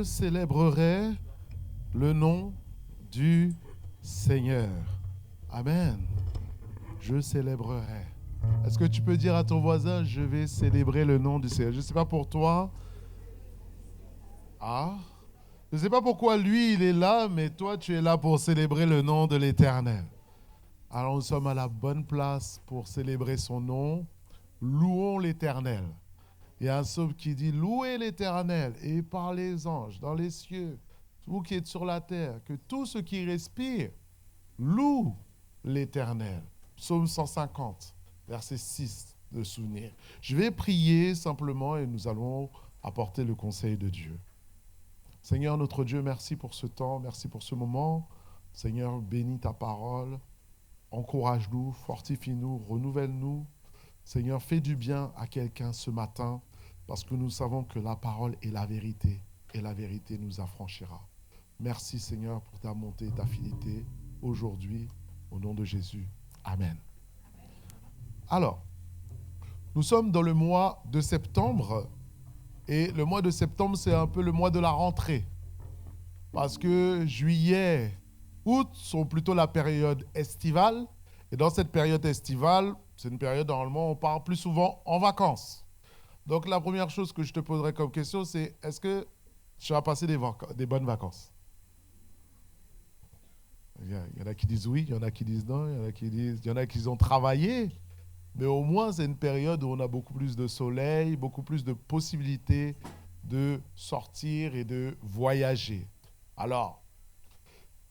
Je célébrerai le nom du Seigneur. Amen. Je célébrerai. Est-ce que tu peux dire à ton voisin, je vais célébrer le nom du Seigneur? Je ne sais pas pour toi. Ah, je ne sais pas pourquoi lui, il est là, mais toi, tu es là pour célébrer le nom de l'Éternel. Alors, nous sommes à la bonne place pour célébrer son nom. Louons l'Éternel. Il y a un psaume qui dit, louez l'Éternel et par les anges dans les cieux, vous qui êtes sur la terre, que tout ce qui respire loue l'Éternel. Psaume 150, verset 6 de souvenir. Je vais prier simplement et nous allons apporter le conseil de Dieu. Seigneur notre Dieu, merci pour ce temps, merci pour ce moment. Seigneur, bénis ta parole, encourage-nous, fortifie-nous, renouvelle-nous. Seigneur, fais du bien à quelqu'un ce matin, parce que nous savons que la parole est la vérité, et la vérité nous affranchira. Merci Seigneur pour ta bonté et ta fidélité aujourd'hui, au nom de Jésus. Amen. Alors, nous sommes dans le mois de septembre, et le mois de septembre, c'est un peu le mois de la rentrée. Parce que juillet, août sont plutôt la période estivale. Et dans cette période estivale, c'est une période, normalement, on part plus souvent en vacances. Donc, la première chose que je te poserai comme question, c'est est-ce que tu as passé des bonnes vacances? Il y en a qui disent oui, il y en a qui disent non, il y en a qui ont travaillé. Mais au moins, c'est une période où on a beaucoup plus de soleil, beaucoup plus de possibilités de sortir et de voyager. Alors,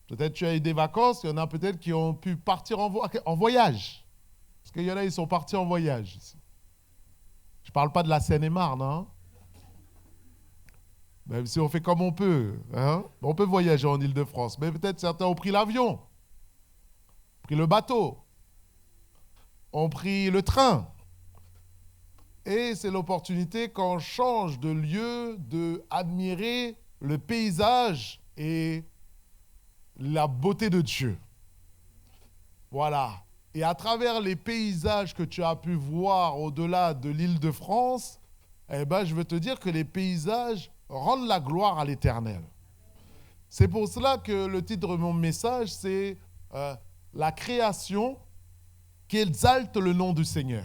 peut-être tu as eu des vacances, il y en a peut-être qui ont pu partir en voyage. Parce qu'il y en a, ils sont partis en voyage ici. Je ne parle pas de la Seine-et-Marne, hein? Même si on fait comme on peut. Hein? On peut voyager en Île-de-France, mais peut-être certains ont pris l'avion, pris le bateau, ont pris le train. Et c'est l'opportunité quand on change de lieu d'admirer le paysage et la beauté de Dieu. Voilà. Et à travers les paysages que tu as pu voir au-delà de l'Île-de-France, eh ben, je veux te dire que les paysages rendent la gloire à l'Éternel. C'est pour cela que le titre de mon message, c'est la création qui exalte le nom du Seigneur.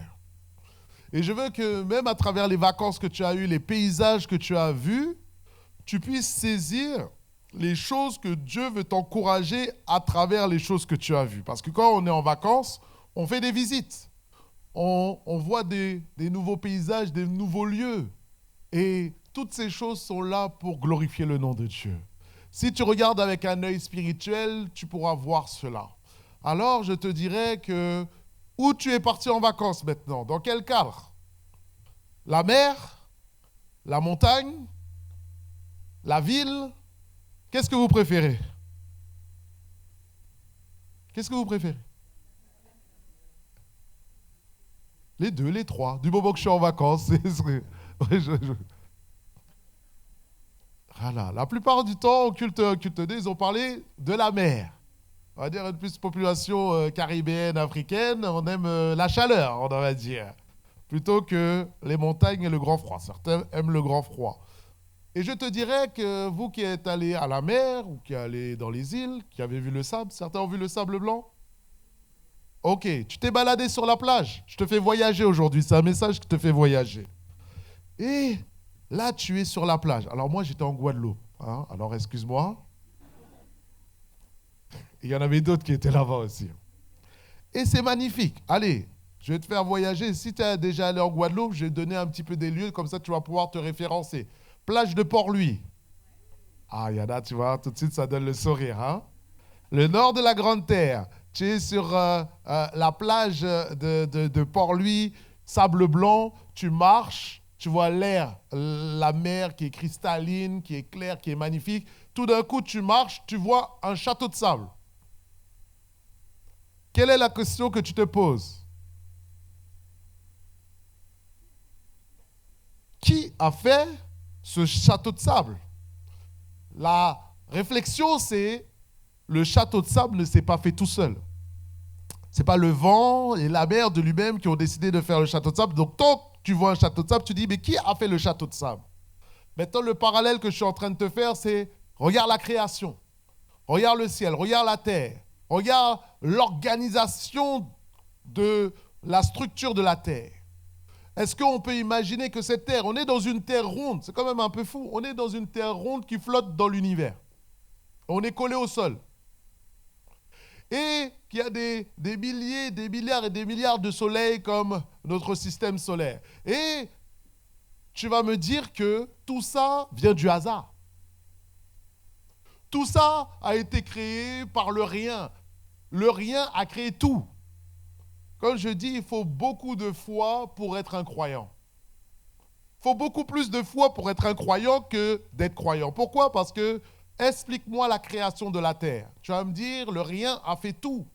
Et je veux que même à travers les vacances que tu as eues, les paysages que tu as vus, tu puisses saisir les choses que Dieu veut t'encourager à travers les choses que tu as vues. Parce que quand on est en vacances, on fait des visites. On voit des nouveaux paysages, des nouveaux lieux. Et toutes ces choses sont là pour glorifier le nom de Dieu. Si tu regardes avec un œil spirituel, tu pourras voir cela. Alors, je te dirais que où tu es parti en vacances maintenant? Dans quel cadre? La mer? La montagne? La ville? Qu'est-ce que vous préférez? Qu'est-ce que vous préférez? Les deux, les trois. Du moment que je suis en vacances. Voilà. La plupart du temps, au culte D, ils ont parlé de la mer. On va dire une plus population caribéenne, africaine, on aime la chaleur, on va dire, plutôt que les montagnes et le grand froid. Certains aiment le grand froid. Et je te dirais que vous qui êtes allés à la mer ou qui êtes allés dans les îles, qui avez vu le sable, certains ont vu le sable blanc? Ok, tu t'es baladé sur la plage. Je te fais voyager aujourd'hui, c'est un message qui te fait voyager. Et là, tu es sur la plage. Alors moi, j'étais en Guadeloupe. Hein? Alors excuse-moi. Il y en avait d'autres qui étaient là-bas aussi. Et c'est magnifique. Allez, je vais te faire voyager. Si tu es déjà allé en Guadeloupe, je vais te donner un petit peu des lieux, comme ça tu vas pouvoir te référencer. Plage de Port-Louis. Ah, il y en a, tu vois, tout de suite ça donne le sourire. Hein? Le nord de la Grande Terre. Tu es sur la plage de Port-Louis, sable blanc, tu marches, tu vois l'air, la mer qui est cristalline, qui est claire, qui est magnifique. Tout d'un coup, tu marches, tu vois un château de sable. Quelle est la question que tu te poses? Qui a fait ce château de sable? La réflexion, c'est le château de sable ne s'est pas fait tout seul. Ce n'est pas le vent et la mer de lui-même qui ont décidé de faire le château de sable. Donc, tant que tu vois un château de sable, tu dis, mais qui a fait le château de sable? Maintenant, le parallèle que je suis en train de te faire, c'est regarde la création, regarde le ciel, regarde la terre, regarde l'organisation de la structure de la terre. Est-ce qu'on peut imaginer que cette terre, on est dans une terre ronde, c'est quand même un peu fou, on est dans une terre ronde qui flotte dans l'univers. On est collé au sol. Et qu'il y a des milliers, des milliards et des milliards de soleils comme notre système solaire. Et tu vas me dire que tout ça vient du hasard. Tout ça a été créé par le rien. Le rien a créé tout. Comme je dis, il faut beaucoup de foi pour être un croyant. Il faut beaucoup plus de foi pour être un croyant que d'être croyant. Pourquoi? Parce que, explique-moi la création de la terre. Tu vas me dire, le rien a fait tout.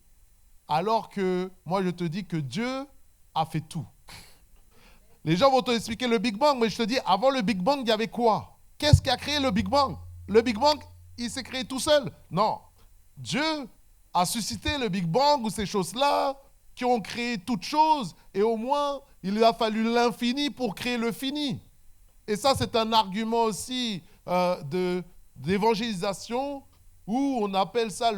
Alors que, moi je te dis que Dieu a fait tout. Les gens vont te expliquer le Big Bang, mais je te dis, avant le Big Bang, il y avait quoi? Qu'est-ce qui a créé le Big Bang? Le Big Bang, il s'est créé tout seul? Non. Dieu a suscité le Big Bang ou ces choses-là qui ont créé toutes choses, et au moins, il lui a fallu l'infini pour créer le fini. Et ça, c'est un argument aussi d'évangélisation, où on appelle ça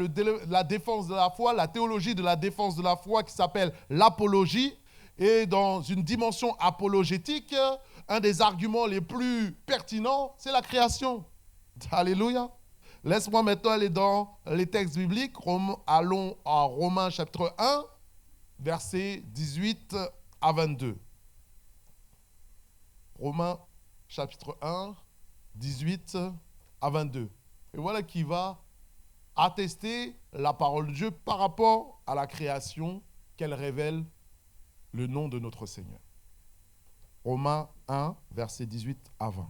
la défense de la foi, la théologie de la défense de la foi, qui s'appelle l'apologie. Et dans une dimension apologétique, un des arguments les plus pertinents, c'est la création. Alléluia. Laisse-moi maintenant aller dans les textes bibliques. Allons à Romains chapitre 1, versets 18 à 22. Romains chapitre 1, 18 à 22. Et voilà qui va attester la parole de Dieu par rapport à la création qu'elle révèle le nom de notre Seigneur. Romains 1, versets 18 à 20.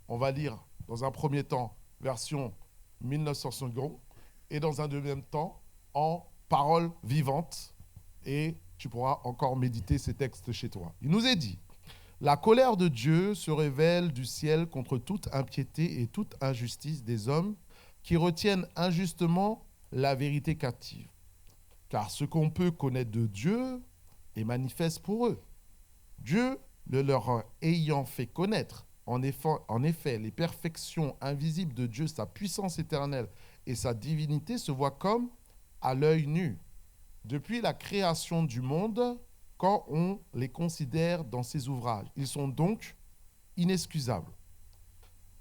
On va lire dans un premier temps version 1950 et dans un deuxième temps en parole vivante, et tu pourras encore méditer ces textes chez toi. Il nous est dit: la colère de Dieu se révèle du ciel contre toute impiété et toute injustice des hommes qui retiennent injustement la vérité captive. Car ce qu'on peut connaître de Dieu est manifeste pour eux. Dieu le leur ayant fait connaître, en effet, les perfections invisibles de Dieu, sa puissance éternelle et sa divinité se voient comme à l'œil nu. Depuis la création du monde, quand on les considère dans ses ouvrages, ils sont donc inexcusables.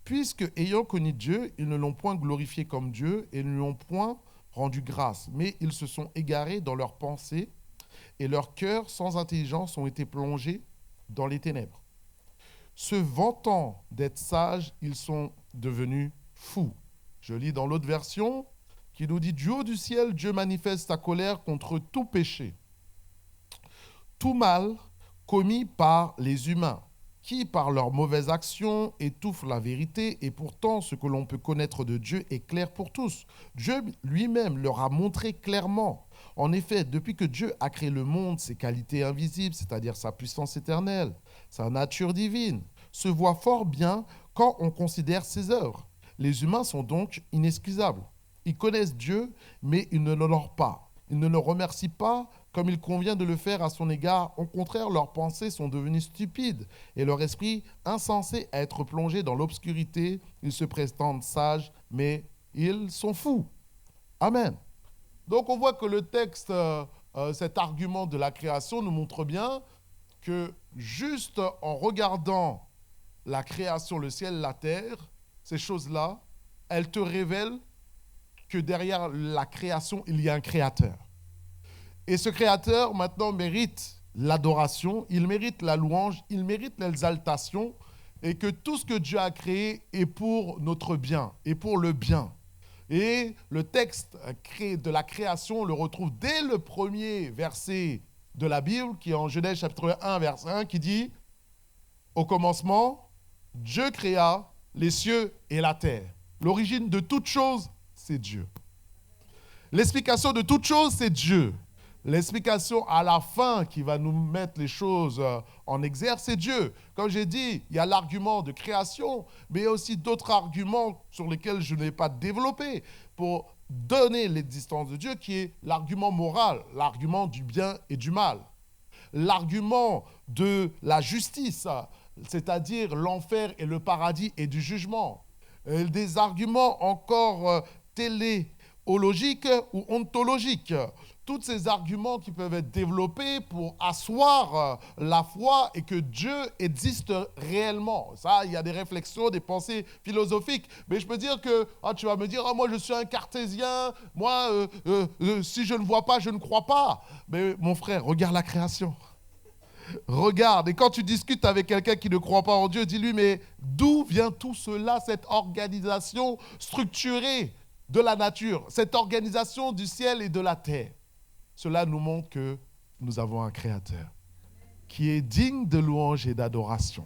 Puisque, ayant connu Dieu, ils ne l'ont point glorifié comme Dieu et ne lui ont point rendu grâce, mais ils se sont égarés dans leurs pensées et leurs cœurs sans intelligence ont été plongés dans les ténèbres. Se vantant d'être sages, ils sont devenus fous. Je lis dans l'autre version qui nous dit: du haut du ciel, Dieu manifeste sa colère contre tout péché, tout mal commis par les humains, qui, par leurs mauvaises actions, étouffent la vérité, et pourtant, ce que l'on peut connaître de Dieu est clair pour tous. Dieu lui-même leur a montré clairement. En effet, depuis que Dieu a créé le monde, ses qualités invisibles, c'est-à-dire sa puissance éternelle, sa nature divine, se voient fort bien quand on considère ses œuvres. Les humains sont donc inexcusables. Ils connaissent Dieu, mais ils ne l'honorent pas. Ils ne le remercient pas comme il convient de le faire à son égard. Au contraire, leurs pensées sont devenues stupides et leur esprit insensé à être plongé dans l'obscurité. Ils se prétendent sages, mais ils sont fous. Amen. Donc on voit que le texte, cet argument de la création nous montre bien que juste en regardant la création, le ciel, la terre, ces choses-là, elles te révèlent que derrière la création, il y a un créateur. Et ce créateur, maintenant, mérite l'adoration, il mérite la louange, il mérite l'exaltation, et que tout ce que Dieu a créé est pour notre bien, et pour le bien. Et le texte de la création, on le retrouve dès le premier verset de la Bible, qui est en Genèse chapitre 1, verset 1, qui dit: au commencement, Dieu créa les cieux et la terre. L'origine de toute chose, c'est Dieu. L'explication de toute chose, c'est Dieu. L'explication à la fin qui va nous mettre les choses en exergue, c'est Dieu. Comme j'ai dit, il y a l'argument de création, mais il y a aussi d'autres arguments sur lesquels je n'ai pas développé pour donner l'existence de Dieu, qui est l'argument moral, l'argument du bien et du mal, l'argument de la justice, c'est-à-dire l'enfer et le paradis et du jugement. Des arguments encore téléologiques ou ontologiques. Tous ces arguments qui peuvent être développés pour asseoir la foi et que Dieu existe réellement. Ça, il y a des réflexions, des pensées philosophiques. Mais je peux dire que, tu vas me dire, moi je suis un cartésien, moi, si je ne vois pas, je ne crois pas. Mais mon frère, regarde la création. Regarde, et quand tu discutes avec quelqu'un qui ne croit pas en Dieu, dis-lui, mais d'où vient tout cela, cette organisation structurée de la nature, cette organisation du ciel et de la terre? Cela nous montre que nous avons un Créateur qui est digne de louange et d'adoration.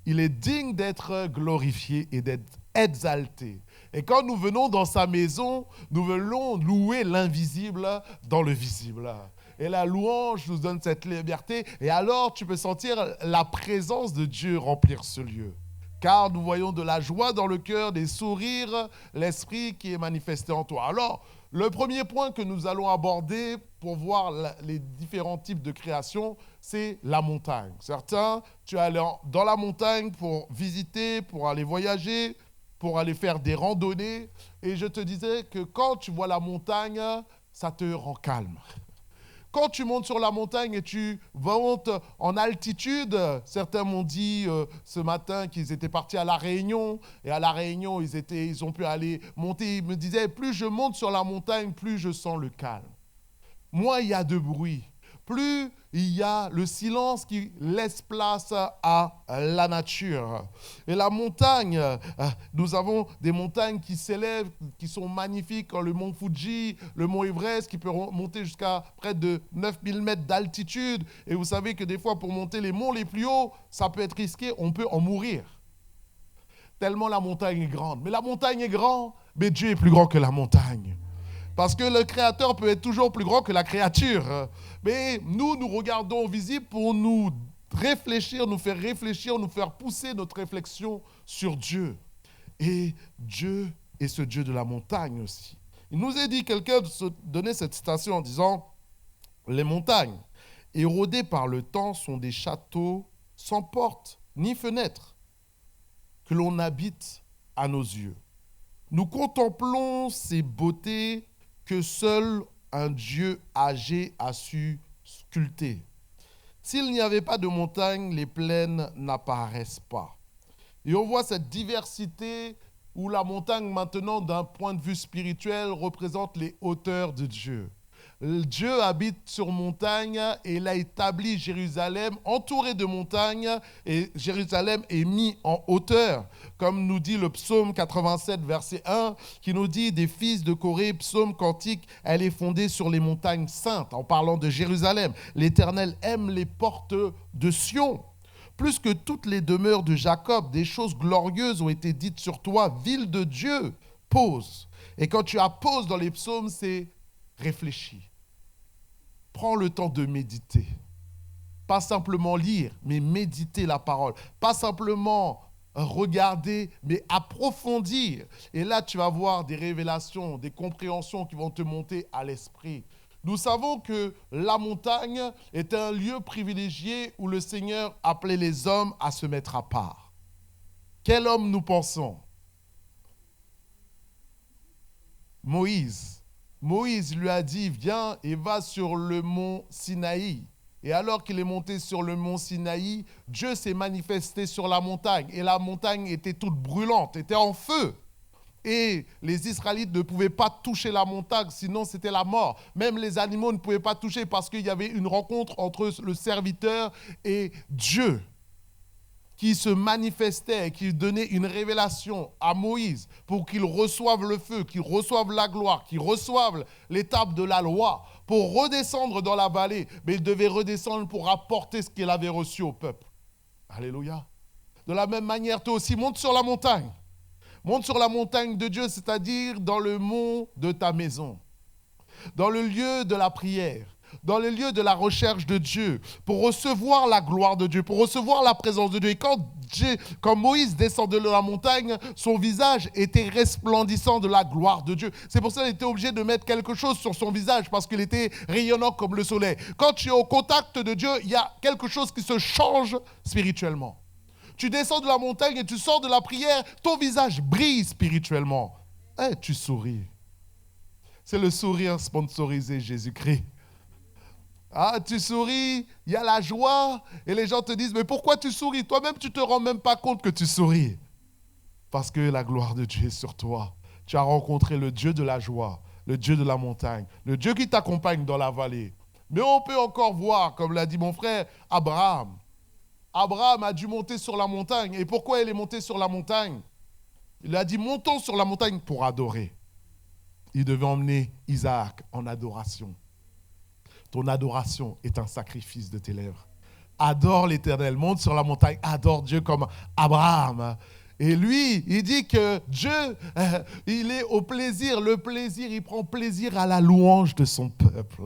Il est digne d'être glorifié et d'être exalté. Et quand nous venons dans sa maison, nous venons louer l'invisible dans le visible. Et la louange nous donne cette liberté. Et alors, tu peux sentir la présence de Dieu remplir ce lieu. Car nous voyons de la joie dans le cœur, des sourires, l'esprit qui est manifesté en toi. Alors, le premier point que nous allons aborder pour voir les différents types de création, c'est la montagne. Certains, tu es allé dans la montagne pour visiter, pour aller voyager, pour aller faire des randonnées. Et je te disais que quand tu vois la montagne, ça te rend calme. Quand tu montes sur la montagne et tu montes en altitude, certains m'ont dit ce matin qu'ils étaient partis à La Réunion, et à La Réunion, ils ont pu aller monter. Ils me disaient, plus je monte sur la montagne, plus je sens le calme. Moins il y a de bruit, plus il y a le silence qui laisse place à la nature. Et la montagne, nous avons des montagnes qui s'élèvent, qui sont magnifiques, comme le mont Fuji, le mont Everest, qui peut monter jusqu'à près de 9000 mètres d'altitude. Et vous savez que des fois, pour monter les monts les plus hauts, ça peut être risqué, on peut en mourir. Tellement la montagne est grande. Mais la montagne est grande, mais Dieu est plus grand que la montagne. Parce que le Créateur peut être toujours plus grand que la créature. Mais nous regardons au visible pour nous réfléchir, nous faire pousser notre réflexion sur Dieu. Et Dieu est ce Dieu de la montagne aussi. Il nous est dit, quelqu'un donnait cette citation en disant, les montagnes, érodées par le temps, sont des châteaux sans porte ni fenêtre que l'on habite à nos yeux. Nous contemplons ces beautés que seul un Dieu âgé a su sculpter. S'il n'y avait pas de montagne, les plaines n'apparaissent pas. Et on voit cette diversité où la montagne, maintenant, d'un point de vue spirituel, représente les hauteurs de Dieu. Dieu habite sur montagne et il a établi Jérusalem entouré de montagnes et Jérusalem est mis en hauteur. Comme nous dit le psaume 87, verset 1, qui nous dit des fils de Corée, psaume cantique, elle est fondée sur les montagnes saintes, en parlant de Jérusalem. L'Éternel aime les portes de Sion. Plus que toutes les demeures de Jacob, des choses glorieuses ont été dites sur toi, ville de Dieu, pause. Et quand tu as pause dans les psaumes, c'est réfléchis. Prends le temps de méditer. Pas simplement lire, mais méditer la parole. Pas simplement regarder, mais approfondir. Et là, tu vas voir des révélations, des compréhensions qui vont te monter à l'esprit. Nous savons que la montagne est un lieu privilégié où le Seigneur appelait les hommes à se mettre à part. Quel homme nous pensons? Moïse. Moïse lui a dit, viens et va sur le mont Sinaï. Et alors qu'il est monté sur le mont Sinaï, Dieu s'est manifesté sur la montagne. Et la montagne était toute brûlante, était en feu. Et les Israélites ne pouvaient pas toucher la montagne, sinon c'était la mort. Même les animaux ne pouvaient pas toucher parce qu'il y avait une rencontre entre le serviteur et Dieu qui se manifestait et qui donnait une révélation à Moïse pour qu'il reçoive le feu, qu'il reçoive la gloire, qu'il reçoive l'étape de la loi pour redescendre dans la vallée. Mais il devait redescendre pour apporter ce qu'il avait reçu au peuple. Alléluia. De la même manière, toi aussi, monte sur la montagne. Monte sur la montagne de Dieu, c'est-à-dire dans le mont de ta maison, dans le lieu de la prière, dans le lieu de la recherche de Dieu, pour recevoir la gloire de Dieu, pour recevoir la présence de Dieu. Et quand Moïse descend de la montagne, son visage était resplendissant de la gloire de Dieu. C'est pour ça qu'il était obligé de mettre quelque chose sur son visage, parce qu'il était rayonnant comme le soleil. Quand tu es au contact de Dieu, il y a quelque chose qui se change spirituellement. Tu descends de la montagne et tu sors de la prière, ton visage brille spirituellement. Tu souris. C'est le sourire sponsorisé Jésus-Christ. Tu souris, il y a la joie et les gens te disent, mais pourquoi tu souris? Toi-même, tu ne te rends même pas compte que tu souris. Parce que la gloire de Dieu est sur toi. Tu as rencontré le Dieu de la joie, le Dieu de la montagne, le Dieu qui t'accompagne dans la vallée. Mais on peut encore voir, comme l'a dit mon frère, Abraham. Abraham a dû monter sur la montagne. Et pourquoi il est monté sur la montagne? Il a dit, montons sur la montagne pour adorer. Il devait emmener Isaac en adoration. Ton adoration est un sacrifice de tes lèvres. Adore l'Éternel, monte sur la montagne, adore Dieu comme Abraham. Et lui, il dit que Dieu, il est au plaisir, le plaisir, il prend plaisir à la louange de son peuple.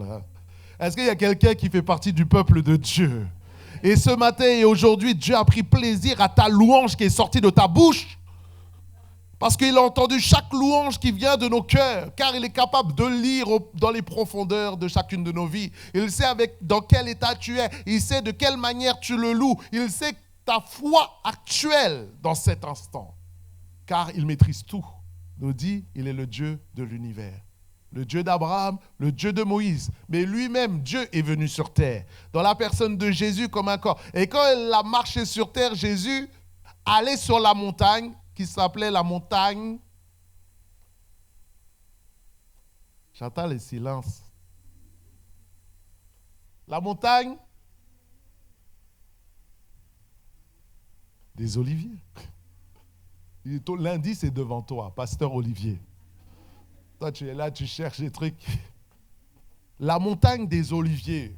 Est-ce qu'il y a quelqu'un qui fait partie du peuple de Dieu? Et ce matin et aujourd'hui, Dieu a pris plaisir à ta louange qui est sortie de ta bouche. Parce qu'il a entendu chaque louange qui vient de nos cœurs, car il est capable de lire dans les profondeurs de chacune de nos vies. Il sait dans quel état tu es, il sait de quelle manière tu le loues, il sait ta foi actuelle dans cet instant. Car il maîtrise tout. Nous dit, il est le Dieu de l'univers. Le Dieu d'Abraham, le Dieu de Moïse. Mais lui-même, Dieu est venu sur terre, dans la personne de Jésus comme un corps. Et quand il a marché sur terre, Jésus allait sur la montagne, qui s'appelait la montagne. J'entends le silence. La montagne des Oliviers. L'indice est devant toi, pasteur Olivier. Toi, tu es là, tu cherches des trucs. La montagne des Oliviers.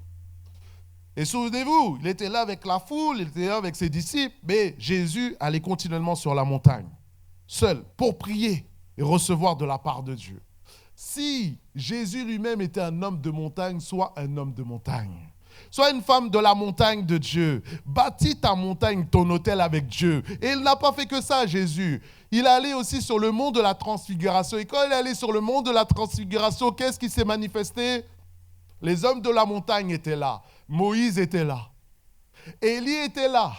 Et souvenez-vous, il était là avec la foule, il était là avec ses disciples, mais Jésus allait continuellement sur la montagne, seul, pour prier et recevoir de la part de Dieu. Si Jésus lui-même était un homme de montagne, sois un homme de montagne. Sois une femme de la montagne de Dieu. Bâtis ta montagne, ton hôtel avec Dieu. Et il n'a pas fait que ça, Jésus. Il allait aussi sur le mont de la transfiguration. Et quand il est allé sur le mont de la transfiguration, qu'est-ce qui s'est manifesté? Les hommes de la montagne étaient là. Moïse était là. Élie était là.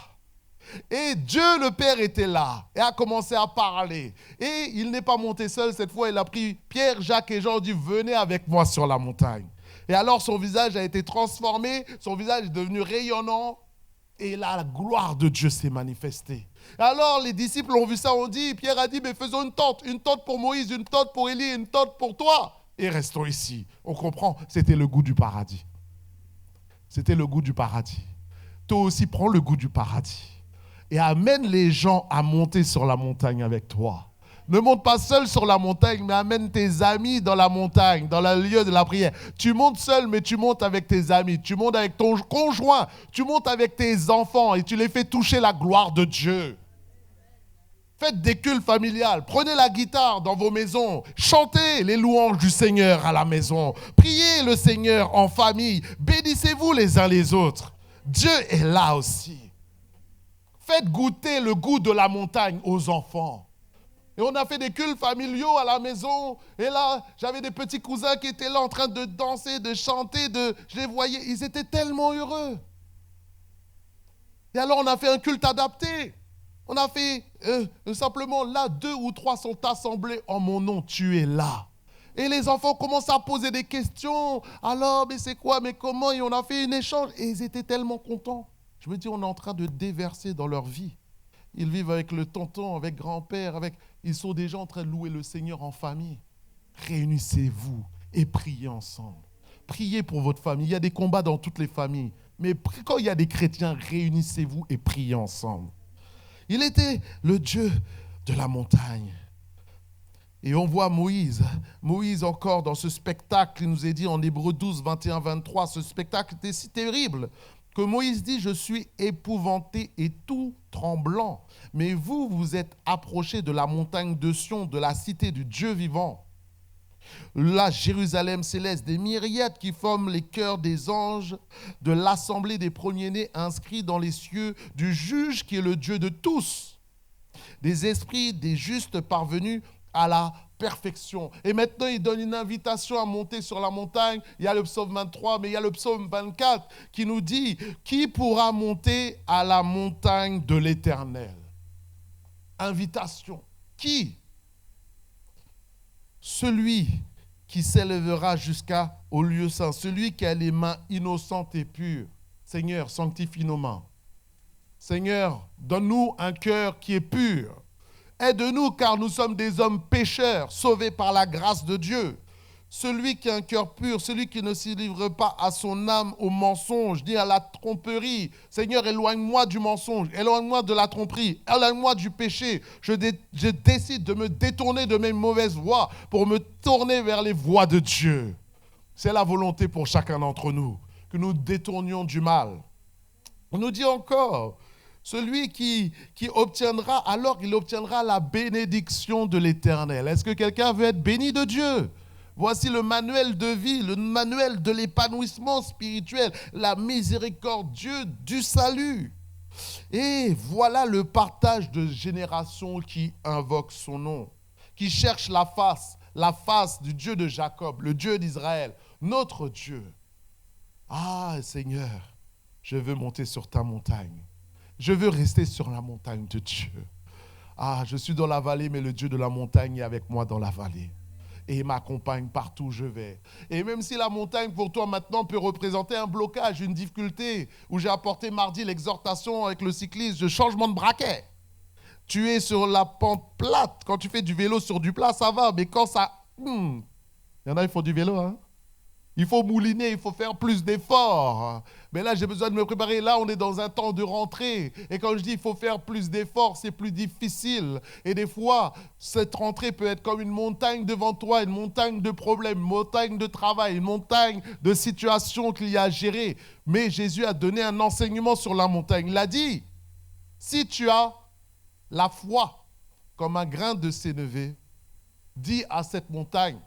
Et Dieu le Père était là et a commencé à parler. Et il n'est pas monté seul cette fois. Il a pris Pierre, Jacques et Jean. Il dit, venez avec moi sur la montagne. Et alors son visage a été transformé. Son visage est devenu rayonnant. Et là, la gloire de Dieu s'est manifestée. Et alors les disciples ont vu ça. Pierre a dit, mais faisons une tente pour Moïse, une tente pour Élie, une tente pour toi. Et restons ici. On comprend, c'était le goût du paradis. C'était le goût du paradis. Toi aussi, prends le goût du paradis. Et amène les gens à monter sur la montagne avec toi. Ne monte pas seul sur la montagne, mais amène tes amis dans la montagne, dans le lieu de la prière. Tu montes seul, mais tu montes avec tes amis. Tu montes avec ton conjoint. Tu montes avec tes enfants et tu les fais toucher la gloire de Dieu. Faites des cultes familiales. Prenez la guitare dans vos maisons. Chantez les louanges du Seigneur à la maison. Priez le Seigneur en famille. Bénissez-vous les uns les autres. Dieu est là aussi. Faites goûter le goût de la montagne aux enfants. Et on a fait des cultes familiaux à la maison. Et là, j'avais des petits cousins qui étaient là en train de danser, de chanter. Je les voyais, ils étaient tellement heureux. Et alors, on a fait un culte adapté. On a fait simplement là, 2 ou 3 sont assemblés en mon nom, tu es là. Et les enfants commencent à poser des questions. Alors, mais c'est quoi, mais comment? Et on a fait un échange. Et ils étaient tellement contents. Je me dis, on est en train de déverser dans leur vie. Ils vivent avec le tonton, avec grand-père, ils sont déjà en train de louer le Seigneur en famille. Réunissez-vous et priez ensemble. Priez pour votre famille. Il y a des combats dans toutes les familles. Mais quand il y a des chrétiens, réunissez-vous et priez ensemble. Il était le Dieu de la montagne. Et on voit Moïse. Moïse encore dans ce spectacle, il nous est dit en Hébreux 12, 21, 23, ce spectacle était si terrible que Moïse dit, je suis épouvanté et tout tremblant. Mais vous, vous êtes approchés de la montagne de Sion, de la cité du Dieu vivant. La Jérusalem céleste, des myriades qui forment les cœurs des anges, de l'assemblée des premiers-nés inscrits dans les cieux, du juge qui est le Dieu de tous, des esprits des justes parvenus à la perfection. Et maintenant, il donne une invitation à monter sur la montagne. Il y a le psaume 23, mais il y a le psaume 24 qui nous dit « Qui pourra monter à la montagne de l'Éternel ?» Invitation. Qui? Celui qui s'élèvera jusqu'au lieu saint, celui qui a les mains innocentes et pures. Seigneur, sanctifie nos mains. Seigneur, donne-nous un cœur qui est pur. Aide-nous car nous sommes des hommes pécheurs, sauvés par la grâce de Dieu. Celui qui a un cœur pur, celui qui ne se livre pas à son âme au mensonge, ni à la tromperie. Seigneur, éloigne-moi du mensonge, éloigne-moi de la tromperie, éloigne-moi du péché. Je décide de me détourner de mes mauvaises voies pour me tourner vers les voies de Dieu. C'est la volonté pour chacun d'entre nous, que nous détournions du mal. On nous dit encore... Celui qui obtiendra, alors il obtiendra la bénédiction de l'Éternel. Est-ce que quelqu'un veut être béni de Dieu? Voici le manuel de vie, le manuel de l'épanouissement spirituel, la miséricorde Dieu du salut. Et voilà le partage de générations qui invoquent son nom, qui cherchent la face du Dieu de Jacob, le Dieu d'Israël, notre Dieu. Ah Seigneur, je veux monter sur ta montagne. Je veux rester sur la montagne de Dieu. Ah, je suis dans la vallée, mais le Dieu de la montagne est avec moi dans la vallée. Et il m'accompagne partout où je vais. Et même si la montagne pour toi maintenant peut représenter un blocage, une difficulté, où j'ai apporté mardi l'exhortation avec le cycliste de changement de braquet. Tu es sur la pente plate. Quand tu fais du vélo sur du plat, ça va. Mais quand ça... Il y en a, ils font du vélo, hein? Il faut mouliner, il faut faire plus d'efforts. Mais là, j'ai besoin de me préparer. Là, on est dans un temps de rentrée. Et quand je dis qu'il faut faire plus d'efforts, c'est plus difficile. Et des fois, cette rentrée peut être comme une montagne devant toi, une montagne de problèmes, une montagne de travail, une montagne de situations qu'il y a à gérer. Mais Jésus a donné un enseignement sur la montagne. Il a dit, si tu as la foi comme un grain de sénévé, dis à cette montagne,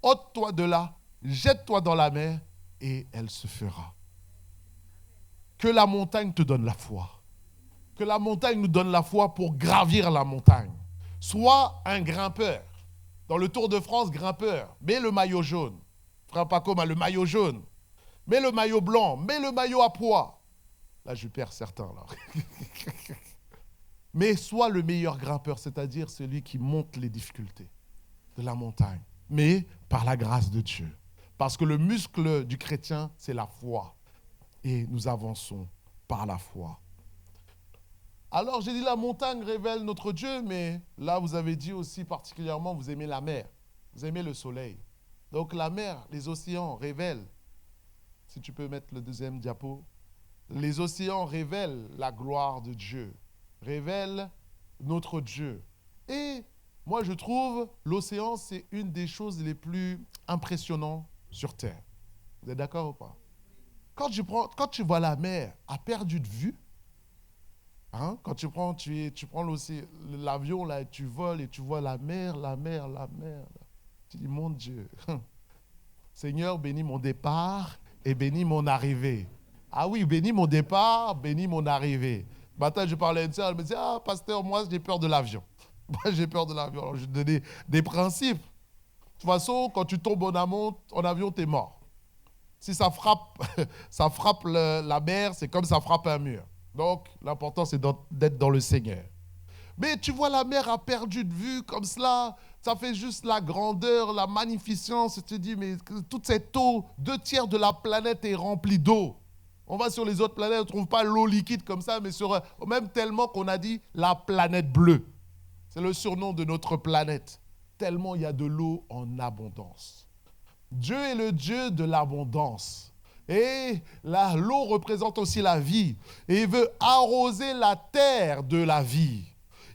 ôte-toi de là, jette-toi dans la mer et elle se fera. Que la montagne te donne la foi. Que la montagne nous donne la foi pour gravir la montagne. Sois un grimpeur. Dans le Tour de France, grimpeur. Mets le maillot jaune. Frère Paco a le maillot jaune. Mets le maillot blanc. Mets le maillot à pois. Là, je perds certains. Là. Mais sois le meilleur grimpeur, c'est-à-dire celui qui monte les difficultés de la montagne. Mais par la grâce de Dieu. Parce que le muscle du chrétien, c'est la foi. Et nous avançons par la foi. Alors, j'ai dit la montagne révèle notre Dieu, mais là, vous avez dit aussi particulièrement, vous aimez la mer. Vous aimez le soleil. Donc, la mer, les océans révèlent. Si tu peux mettre le deuxième diapo. Les océans révèlent la gloire de Dieu. Révèlent notre Dieu. Et moi, je trouve l'océan, c'est une des choses les plus impressionnantes sur Terre. Vous êtes d'accord ou pas? Quand tu vois la mer à perte de vue, hein, quand tu prends l'avion là, et tu voles et tu vois la mer. Tu dis, mon Dieu, Seigneur, bénis mon départ et bénis mon arrivée. Ah oui, bénis mon départ, bénis mon arrivée. Matin, je parlais à une sœur, elle me dit, ah, pasteur, moi, j'ai peur de l'avion. Moi, j'ai peur de l'avion. Alors, je lui donnais des principes. De toute façon, quand tu tombes en avion, tu es mort. Si ça frappe la mer, c'est comme ça frappe un mur. Donc, l'important, c'est d'être dans le Seigneur. Mais tu vois la mer à perdu de vue, comme cela, ça fait juste la grandeur, la magnificence. Tu te dis, mais toute cette eau, 2/3 de la planète est remplie d'eau. On va sur les autres planètes, on ne trouve pas l'eau liquide comme ça, mais même tellement qu'on a dit la planète bleue. C'est le surnom de notre planète. Tellement il y a de l'eau en abondance. Dieu est le Dieu de l'abondance. Et l'eau représente aussi la vie. Et il veut arroser la terre de la vie.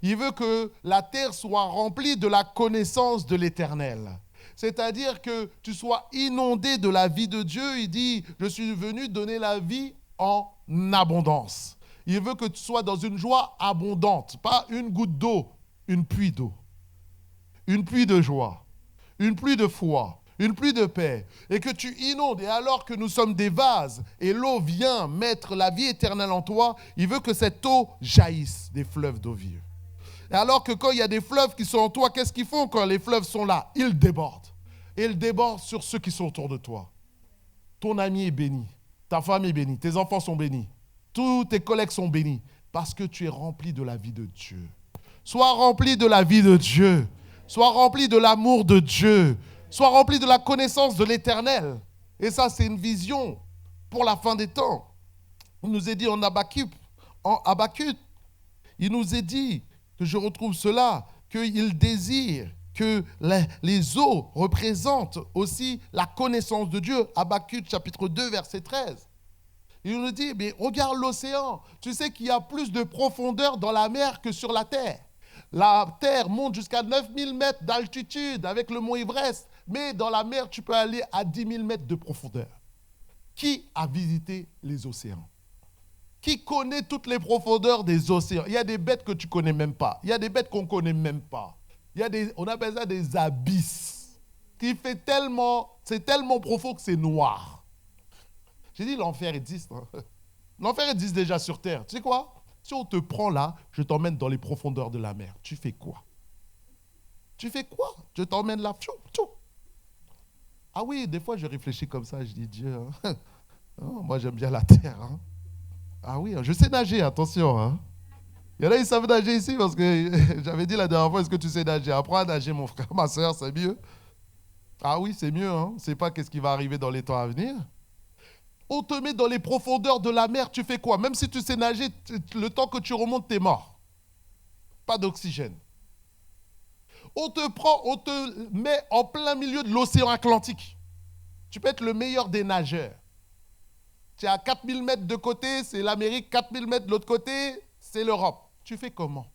Il veut que la terre soit remplie de la connaissance de l'Éternel. C'est-à-dire que tu sois inondé de la vie de Dieu. Il dit, je suis venu donner la vie en abondance. Il veut que tu sois dans une joie abondante. Pas une goutte d'eau, une pluie d'eau. Une pluie de joie. Une pluie de foi. Une pluie de paix, et que tu inondes, et alors que nous sommes des vases, et l'eau vient mettre la vie éternelle en toi, il veut que cette eau jaillisse des fleuves d'eau vive. Et alors que quand il y a des fleuves qui sont en toi, qu'est-ce qu'ils font quand les fleuves sont là? Ils débordent. Et ils débordent sur ceux qui sont autour de toi. Ton ami est béni, ta femme est bénie, tes enfants sont bénis, tous tes collègues sont bénis, parce que tu es rempli de la vie de Dieu. Sois rempli de la vie de Dieu. Sois rempli de l'amour de Dieu. Sois rempli de la connaissance de l'Éternel. Et ça, c'est une vision pour la fin des temps. Il nous est dit en Habakkuk, il nous est dit, que je retrouve cela, qu'il désire que les eaux représentent aussi la connaissance de Dieu. Habakkuk chapitre 2, verset 13. Il nous dit, mais regarde l'océan. Tu sais qu'il y a plus de profondeur dans la mer que sur la terre. La terre monte jusqu'à 9000 mètres d'altitude avec le mont Everest. Mais dans la mer, tu peux aller à 10 000 mètres de profondeur. Qui a visité les océans? Qui connaît toutes les profondeurs des océans? Il y a des bêtes que tu ne connais même pas. Il y a des bêtes qu'on ne connaît même pas. On appelle ça des abysses. C'est tellement profond que c'est noir. J'ai dit l'enfer existe. Hein. L'enfer existe déjà sur terre. Tu sais quoi? Si on te prend là, je t'emmène dans les profondeurs de la mer. Tu fais quoi? Tu fais quoi? Je t'emmène là. Tchou, tchou. Ah oui, des fois je réfléchis comme ça. Je dis Dieu, hein. Oh, moi j'aime bien la terre. Hein. Ah oui, je sais nager, attention. Hein. Il y en a qui savent nager ici parce que j'avais dit la dernière fois, est-ce que tu sais nager? Apprends à nager, mon frère, ma soeur, c'est mieux. Ah oui, c'est mieux. Hein. On ne sait pas qu'est-ce qui va arriver dans les temps à venir. On te met dans les profondeurs de la mer, tu fais quoi? Même si tu sais nager, le temps que tu remontes, tu es mort. Pas d'oxygène. On te met en plein milieu de l'océan Atlantique. Tu peux être le meilleur des nageurs. Tu es à 4000 mètres de côté, c'est l'Amérique, 4000 mètres de l'autre côté, c'est l'Europe. Tu fais comment?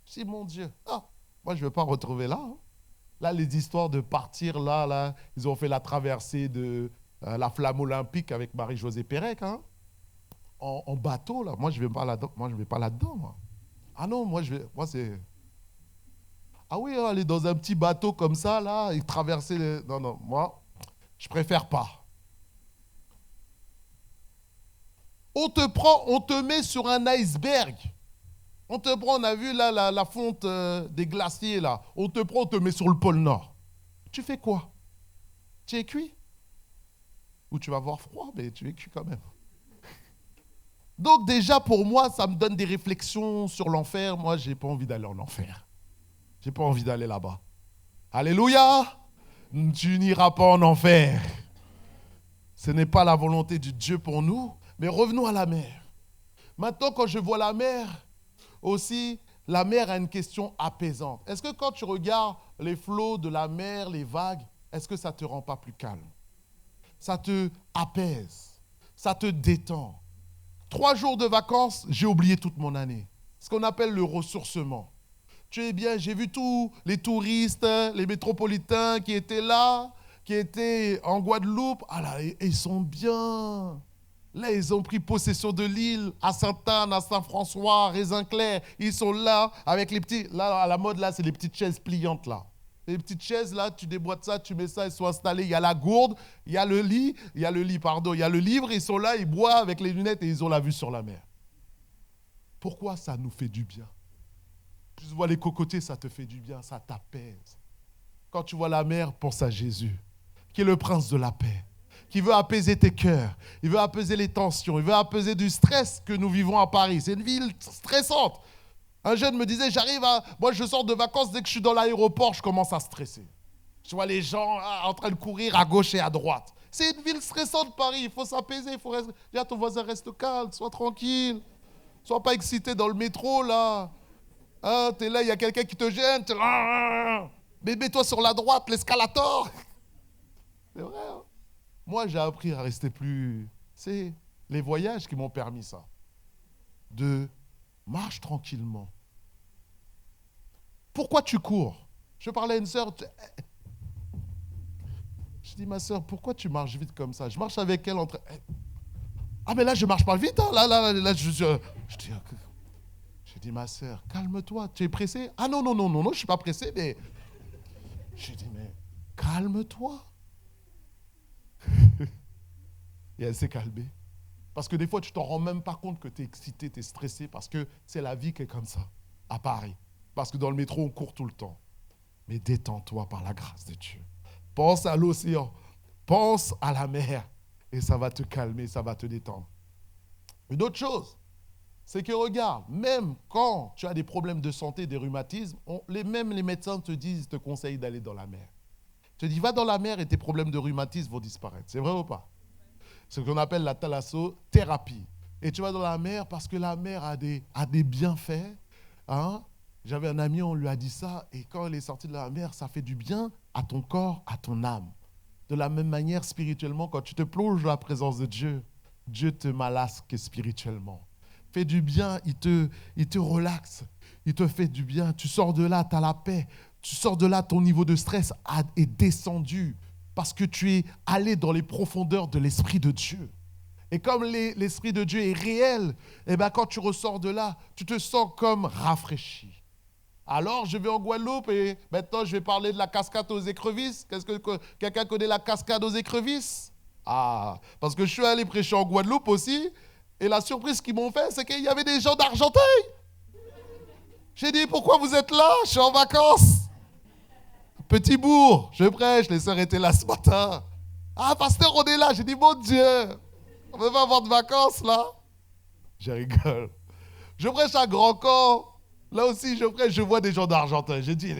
Je dis, mon Dieu, moi je ne veux pas retrouver là. Hein. Là, les histoires de partir là, ils ont fait la traversée de la flamme olympique avec Marie-Josée Pérec, hein, en bateau, là. Moi, je ne vais pas là-dedans. Moi, je vais pas là-dedans, moi. Ah non, moi, c'est... Ah oui, aller dans un petit bateau comme ça, là, et traverser... Non, moi, je préfère pas. On te prend, on te met sur un iceberg. On te prend, on a vu là la fonte des glaciers, là. On te prend, on te met sur le pôle Nord. Tu fais quoi? Tu es cuit? Ou tu vas avoir froid, mais tu es cuit quand même. Donc déjà, pour moi, ça me donne des réflexions sur l'enfer. Moi, je n'ai pas envie d'aller en enfer. Je n'ai pas envie d'aller là-bas. Alléluia! Tu n'iras pas en enfer. Ce n'est pas la volonté de Dieu pour nous. Mais revenons à la mer. Maintenant, quand je vois la mer, aussi, la mer a une question apaisante. Est-ce que quand tu regardes les flots de la mer, les vagues, est-ce que ça ne te rend pas plus calme? Ça te apaise, ça te détend. 3 jours de vacances, j'ai oublié toute mon année. Ce qu'on appelle le ressourcement. Tu es bien, j'ai vu tous les touristes, les métropolitains qui étaient là, qui étaient en Guadeloupe. Ah là, et ils sont bien. Là, ils ont pris possession de l'île, à Sainte-Anne, à Saint-François, à Raisin-Clair. Ils sont là, avec les petits... Là, à la mode, là, c'est les petites chaises pliantes, là. Les petites chaises, là, tu déboîtes ça, tu mets ça, ils sont installés. Il y a la gourde, il y a le lit, il y a le livre, ils sont là, ils boivent avec les lunettes et ils ont la vue sur la mer. Pourquoi ça nous fait du bien? Tu vois les cocotiers, ça te fait du bien, ça t'apaise. Quand tu vois la mer, pense à Jésus, qui est le prince de la paix, qui veut apaiser tes cœurs, il veut apaiser les tensions, il veut apaiser du stress que nous vivons à Paris. C'est une ville stressante. Un jeune me disait, moi je sors de vacances, dès que je suis dans l'aéroport, je commence à stresser. Je vois les gens en train de courir à gauche et à droite. C'est une ville stressante, Paris, il faut s'apaiser, il faut rester... Dis à ton voisin, reste calme, sois tranquille. Sois pas excité dans le métro, là. Hein, t'es là, il y a quelqu'un qui te gêne, t'es là, mais mets-toi sur la droite, l'escalator. C'est vrai, hein? Moi, j'ai appris à rester plus... C'est les voyages qui m'ont permis ça. De marche tranquillement. Pourquoi tu cours? Je parlais à une sœur. Je dis, ma sœur, pourquoi tu marches vite comme ça? Je marche avec elle entre... Ah, mais là, je marche pas vite. Hein. Là, je dis, ma sœur, calme-toi. Tu es pressé? Ah non, je suis pas pressé, mais... Je dis, mais calme-toi. Et elle s'est calmée. Parce que des fois, tu t'en rends même pas compte que tu es excité, tu es stressé, parce que c'est la vie qui est comme ça, à Paris. Parce que dans le métro, on court tout le temps. Mais détends-toi par la grâce de Dieu. Pense à l'océan. Pense à la mer. Et ça va te calmer, ça va te détendre. Une autre chose, c'est que regarde, même quand tu as des problèmes de santé, des rhumatismes, même les médecins te conseillent d'aller dans la mer. Tu te dis, va dans la mer et tes problèmes de rhumatisme vont disparaître. C'est vrai ou pas? C'est ce qu'on appelle la thalassothérapie. Et tu vas dans la mer parce que la mer a des bienfaits. Hein? J'avais un ami, on lui a dit ça, et quand il est sorti de la mer, ça fait du bien à ton corps, à ton âme. De la même manière, spirituellement, quand tu te plonges dans la présence de Dieu, Dieu te malasque spirituellement. Fait du bien, il te relaxe, il te fait du bien. Tu sors de là, tu as la paix. Tu sors de là, ton niveau de stress est descendu parce que tu es allé dans les profondeurs de l'Esprit de Dieu. Et comme l'Esprit de Dieu est réel, eh ben, quand tu ressors de là, tu te sens comme rafraîchi. Alors, je vais en Guadeloupe et maintenant, je vais parler de la cascade aux écrevisses. Quelqu'un connaît la cascade aux écrevisses? Ah, parce que je suis allé prêcher en Guadeloupe aussi. Et la surprise qu'ils m'ont fait, c'est qu'il y avait des gens d'Argenteuil. J'ai dit, pourquoi vous êtes là? Je suis en vacances. Petit bourg, je prêche, les sœurs étaient là ce matin. Ah, pasteur, on est là. J'ai dit, mon Dieu, on ne veut pas avoir de vacances là. Je rigole. Je prêche à Grand Camp. Là aussi, je prêche, je vois des gens d'Argenteuil. J'ai dit,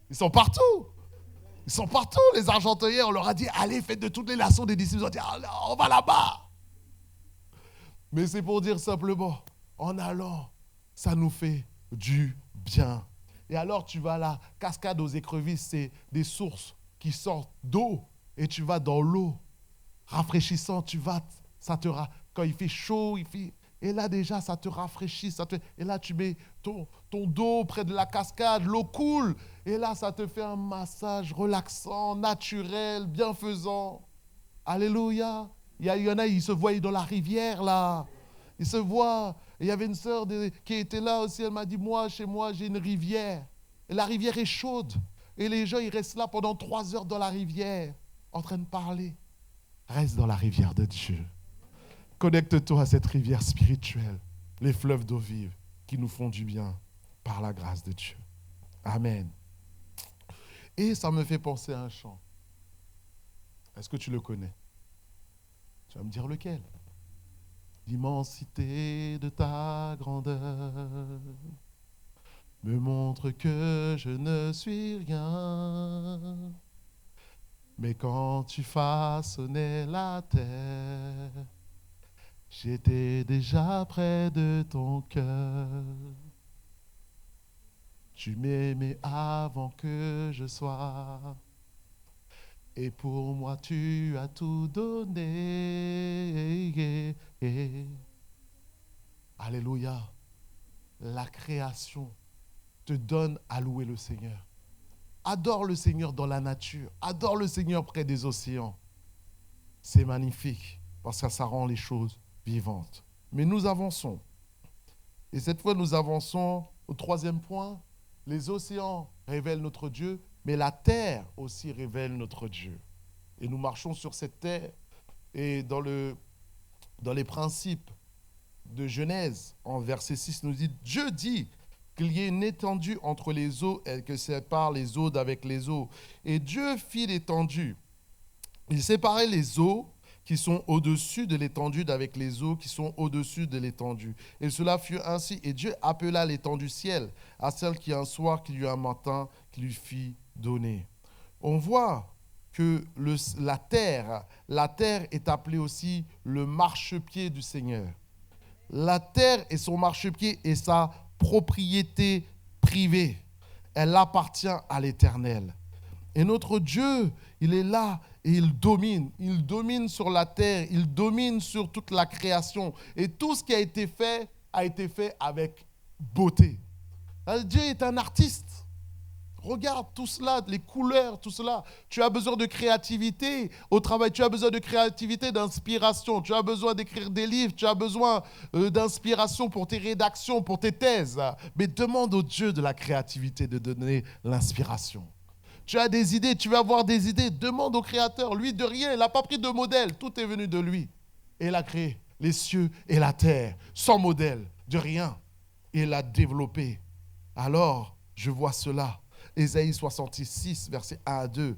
ils sont partout. Ils sont partout, les Argenteuillais. On leur a dit, allez, faites de toutes les nations des disciples. Ils ont dit, ah, on va là-bas. Mais c'est pour dire simplement, en allant, ça nous fait du bien. Et alors tu vas à la cascade aux écrevisses, c'est des sources qui sortent d'eau. Et tu vas dans l'eau, rafraîchissant, quand il fait chaud, et là déjà ça te rafraîchit. Et là tu mets ton dos près de la cascade, l'eau coule. Et là ça te fait un massage relaxant, naturel, bienfaisant. Alléluia. Il y en a, ils se voient dans la rivière, là. Ils se voient. Et il y avait une sœur qui était là aussi. Elle m'a dit, moi, chez moi, j'ai une rivière. Et la rivière est chaude. Et les gens, ils restent là pendant 3 heures dans la rivière, en train de parler. Reste dans la rivière de Dieu. Connecte-toi à cette rivière spirituelle, les fleuves d'eau vive qui nous font du bien par la grâce de Dieu. Amen. Et ça me fait penser à un chant. Est-ce que tu le connais? Tu vas me dire lequel? L'immensité de ta grandeur me montre que je ne suis rien. Mais quand tu façonnais la terre, j'étais déjà près de ton cœur. Tu m'aimais avant que je sois. Et pour moi, tu as tout donné. Alléluia. La création te donne à louer le Seigneur. Adore le Seigneur dans la nature. Adore le Seigneur près des océans. C'est magnifique parce que ça rend les choses vivantes. Mais nous avançons. Et cette fois, nous avançons au 3e point. Les océans révèlent notre Dieu, mais la terre aussi révèle notre Dieu. Et nous marchons sur cette terre. Et dans les principes de Genèse, en verset 6, nous dit, Dieu dit qu'il y ait une étendue entre les eaux et que sépare les eaux d'avec les eaux. Et Dieu fit l'étendue. Il séparait les eaux qui sont au-dessus de l'étendue d'avec les eaux qui sont au-dessus de l'étendue. Et cela fut ainsi. Et Dieu appela l'étendue ciel à celle qui un soir, qui lui un matin, qui lui fit donner. On voit que la terre est appelée aussi le marchepied du Seigneur. La terre est son marchepied et sa propriété privée. Elle appartient à l'Éternel. Et notre Dieu, il est là et il domine. Il domine sur la terre, il domine sur toute la création. Et tout ce qui a été fait avec beauté. Dieu est un artiste. Regarde tout cela, les couleurs, tout cela. Tu as besoin de créativité au travail, tu as besoin de créativité, d'inspiration, tu as besoin d'écrire des livres, tu as besoin d'inspiration pour tes rédactions, pour tes thèses. Mais demande au Dieu de la créativité de donner l'inspiration. Tu as des idées, tu vas avoir des idées, demande au Créateur. Lui, de rien, il n'a pas pris de modèle, tout est venu de lui. Et il a créé les cieux et la terre, sans modèle, de rien. Et il l'a développé. Alors, Je vois cela. Ésaïe 66, versets 1 à 2.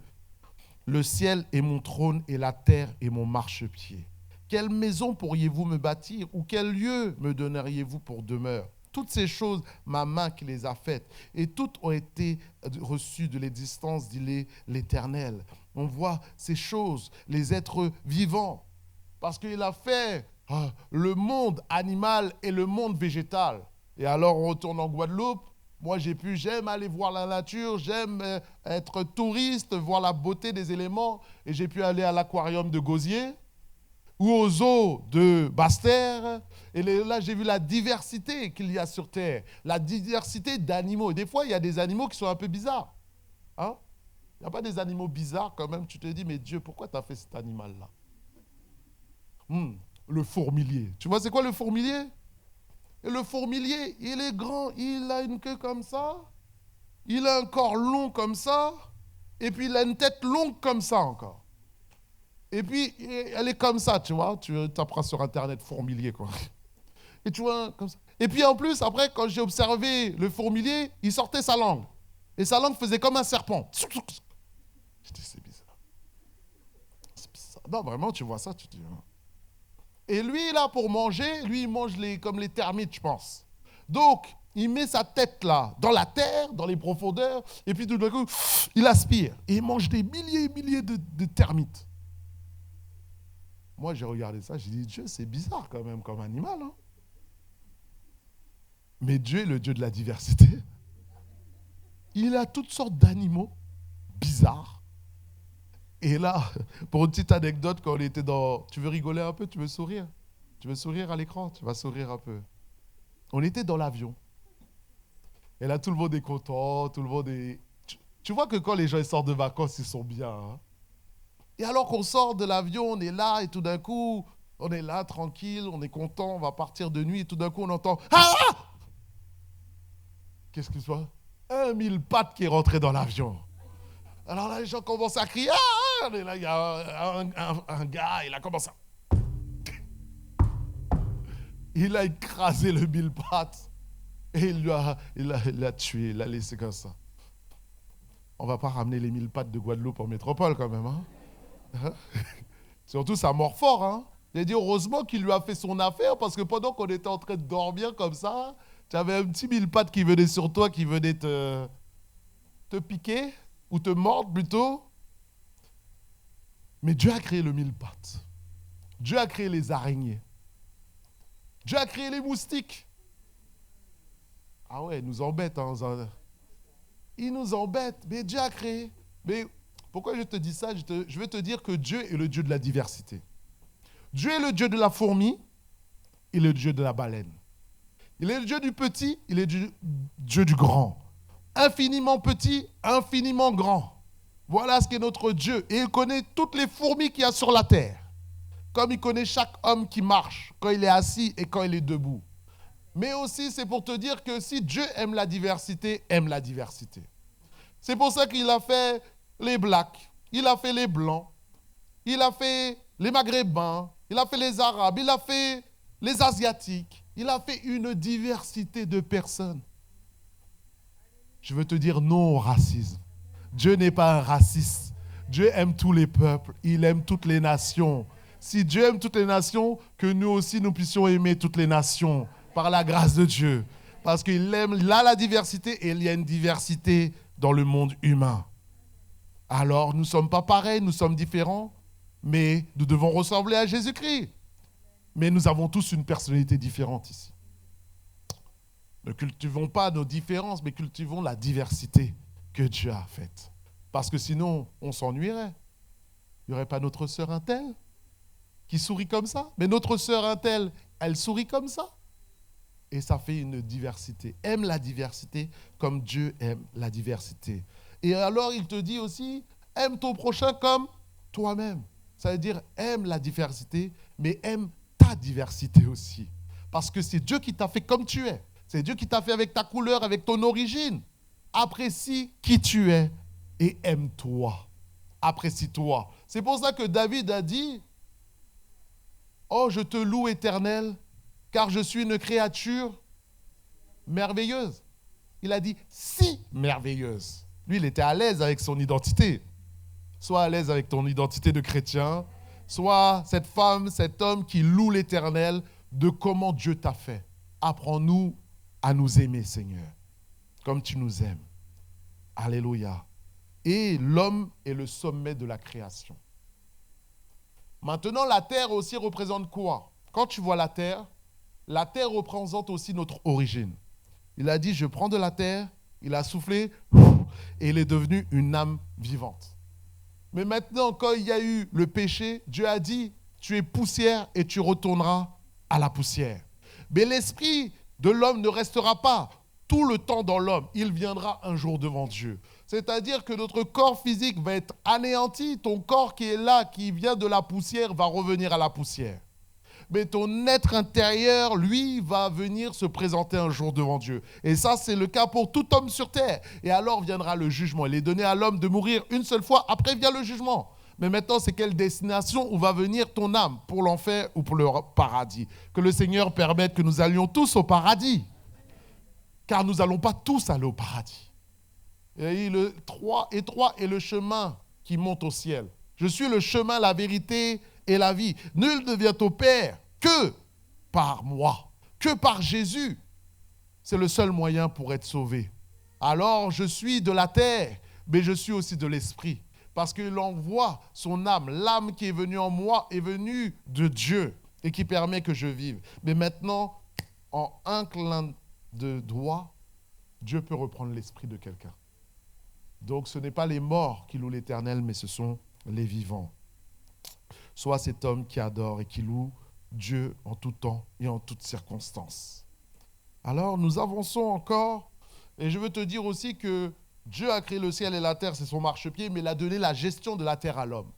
Le ciel est mon trône et la terre est mon marchepied. Quelle maison pourriez-vous me bâtir ou quel lieu me donneriez-vous pour demeure? Toutes ces choses, ma main qui les a faites, et toutes ont été reçues de l'existence, dit l'Éternel. On voit ces choses, les êtres vivants, parce qu'il a fait le monde animal et le monde végétal. Et alors on retourne en Guadeloupe. Moi, j'aime aller voir la nature, j'aime être touriste, voir la beauté des éléments. Et j'ai pu aller à l'aquarium de Gosier ou au zoo de Basse-Terre. Et là, j'ai vu la diversité qu'il y a sur Terre, la diversité d'animaux. Et des fois, il y a des animaux qui sont un peu bizarres. Hein? Il n'y a pas des animaux bizarres quand même. Tu te dis, mais Dieu, pourquoi tu as fait cet animal-là? Le fourmilier. Tu vois, c'est quoi le fourmilier? Et le fourmilier, il est grand, il a une queue comme ça, il a un corps long comme ça, et puis il a une tête longue comme ça encore. Et puis, elle est comme ça, tu vois, tu taperas sur Internet fourmilier, quoi. Et tu vois, comme ça. Et puis en plus, après, quand j'ai observé le fourmilier, il sortait sa langue. Et sa langue faisait comme un serpent. Je dis, c'est bizarre. C'est bizarre. Non, vraiment, tu vois ça, tu dis... Et lui, là, pour manger, lui, il mange comme les termites, je pense. Donc, il met sa tête là, dans la terre, dans les profondeurs, et puis tout d'un coup, il aspire. Et il mange des milliers et milliers de termites. Moi, j'ai regardé ça, j'ai dit, Dieu, c'est bizarre quand même comme animal. Hein? Mais Dieu est le Dieu de la diversité. Il a toutes sortes d'animaux bizarres. Et là, pour une petite anecdote, quand on était dans... Tu veux rigoler un peu? Tu veux sourire? Tu veux sourire à l'écran? Tu vas sourire un peu. On était dans l'avion. Et là, tout le monde est content, tout le monde est... Tu vois que quand les gens ils sortent de vacances, ils sont bien. Hein? Et alors qu'on sort de l'avion, on est là, et tout d'un coup, on est là, tranquille, on est content, on va partir de nuit, et tout d'un coup, on entend... Ah! Qu'est-ce que c'est? Un mille pattes qui est rentré dans l'avion. Alors là, les gens commencent à crier. Ah! Et là, il y a un gars, il a commencé à... Il a écrasé le mille pattes. Et il l'a tué, il l'a laissé comme ça. On ne va pas ramener les mille pattes de Guadeloupe en métropole quand même. Hein? Surtout, ça mord fort. Hein? J'ai dit heureusement qu'il lui a fait son affaire parce que pendant qu'on était en train de dormir comme ça, tu avais un petit mille pattes qui venait sur toi, qui venait te piquer. Ou te mordre plutôt. Mais Dieu a créé le mille pattes. Dieu a créé les araignées. Dieu a créé les moustiques. Ah ouais, il nous embête. Hein, il nous embête, mais Dieu a créé. Mais pourquoi je te dis ça? Je veux te dire que Dieu est le Dieu de la diversité. Dieu est le Dieu de la fourmi, il est le Dieu de la baleine. Il est le Dieu du petit, il est le Dieu du grand. Infiniment petit, infiniment grand. Voilà ce qu'est notre Dieu. Et il connaît toutes les fourmis qu'il y a sur la terre. Comme il connaît chaque homme qui marche, quand il est assis et quand il est debout. Mais aussi, c'est pour te dire que si Dieu aime la diversité, aime la diversité. C'est pour ça qu'il a fait les blacks, il a fait les blancs, il a fait les maghrébins, il a fait les arabes, il a fait les asiatiques. Il a fait une diversité de personnes. Je veux te dire non au racisme. Dieu n'est pas un raciste. Dieu aime tous les peuples. Il aime toutes les nations. Si Dieu aime toutes les nations, que nous aussi nous puissions aimer toutes les nations par la grâce de Dieu. Parce qu'il aime là la diversité et il y a une diversité dans le monde humain. Alors nous ne sommes pas pareils, nous sommes différents, mais nous devons ressembler à Jésus-Christ. Mais nous avons tous une personnalité différente ici. Ne cultivons pas nos différences, mais cultivons la diversité que Dieu a faite. Parce que sinon, on s'ennuierait. Il n'y aurait pas notre sœur Intel qui sourit comme ça. Mais notre sœur Intel, elle sourit comme ça. Et ça fait une diversité. Aime la diversité comme Dieu aime la diversité. Et alors, il te dit aussi, aime ton prochain comme toi-même. Ça veut dire, aime la diversité, mais aime ta diversité aussi. Parce que c'est Dieu qui t'a fait comme tu es. C'est Dieu qui t'a fait avec ta couleur, avec ton origine. Apprécie qui tu es et aime-toi. Apprécie-toi. C'est pour ça que David a dit, « Oh, je te loue, Éternel, car je suis une créature merveilleuse. » Il a dit si merveilleuse. Lui, il était à l'aise avec son identité. Sois à l'aise avec ton identité de chrétien. Sois cette femme, cet homme qui loue l'Éternel de comment Dieu t'a fait. Apprends-nous à nous aimer, Seigneur, comme tu nous aimes. Alléluia. Et l'homme est le sommet de la création. Maintenant, la terre aussi représente quoi? Quand tu vois la terre représente aussi notre origine. Il a dit, je prends de la terre, il a soufflé, et il est devenu une âme vivante. Mais maintenant, quand il y a eu le péché, Dieu a dit, tu es poussière et tu retourneras à la poussière. Mais l'esprit de l'homme ne restera pas tout le temps dans l'homme. Il viendra un jour devant Dieu. C'est-à-dire que notre corps physique va être anéanti. Ton corps qui est là, qui vient de la poussière, va revenir à la poussière. Mais ton être intérieur, lui, va venir se présenter un jour devant Dieu. Et ça, c'est le cas pour tout homme sur terre. Et alors viendra le jugement. Il est donné à l'homme de mourir une seule fois, après vient le jugement. Mais maintenant, c'est quelle destination où va venir ton âme, pour l'enfer ou pour le paradis? Que le Seigneur permette que nous allions tous au paradis. Car nous n'allons pas tous aller au paradis. Et étroit est le chemin qui monte au ciel. Je suis le chemin, la vérité et la vie. Nul ne vient au Père que par moi, que par Jésus. C'est le seul moyen pour être sauvé. Alors, je suis de la terre, mais je suis aussi de l'esprit. Parce qu'il envoie son âme. L'âme qui est venue en moi est venue de Dieu et qui permet que je vive. Mais maintenant, en un clin de doigt, Dieu peut reprendre l'esprit de quelqu'un. Donc, ce n'est pas les morts qui louent l'Éternel, mais ce sont les vivants. Sois cet homme qui adore et qui loue Dieu en tout temps et en toutes circonstances. Alors, nous avançons encore. Et je veux te dire aussi que Dieu a créé le ciel et la terre, c'est son marchepied, mais il a donné la gestion de la terre à l'homme.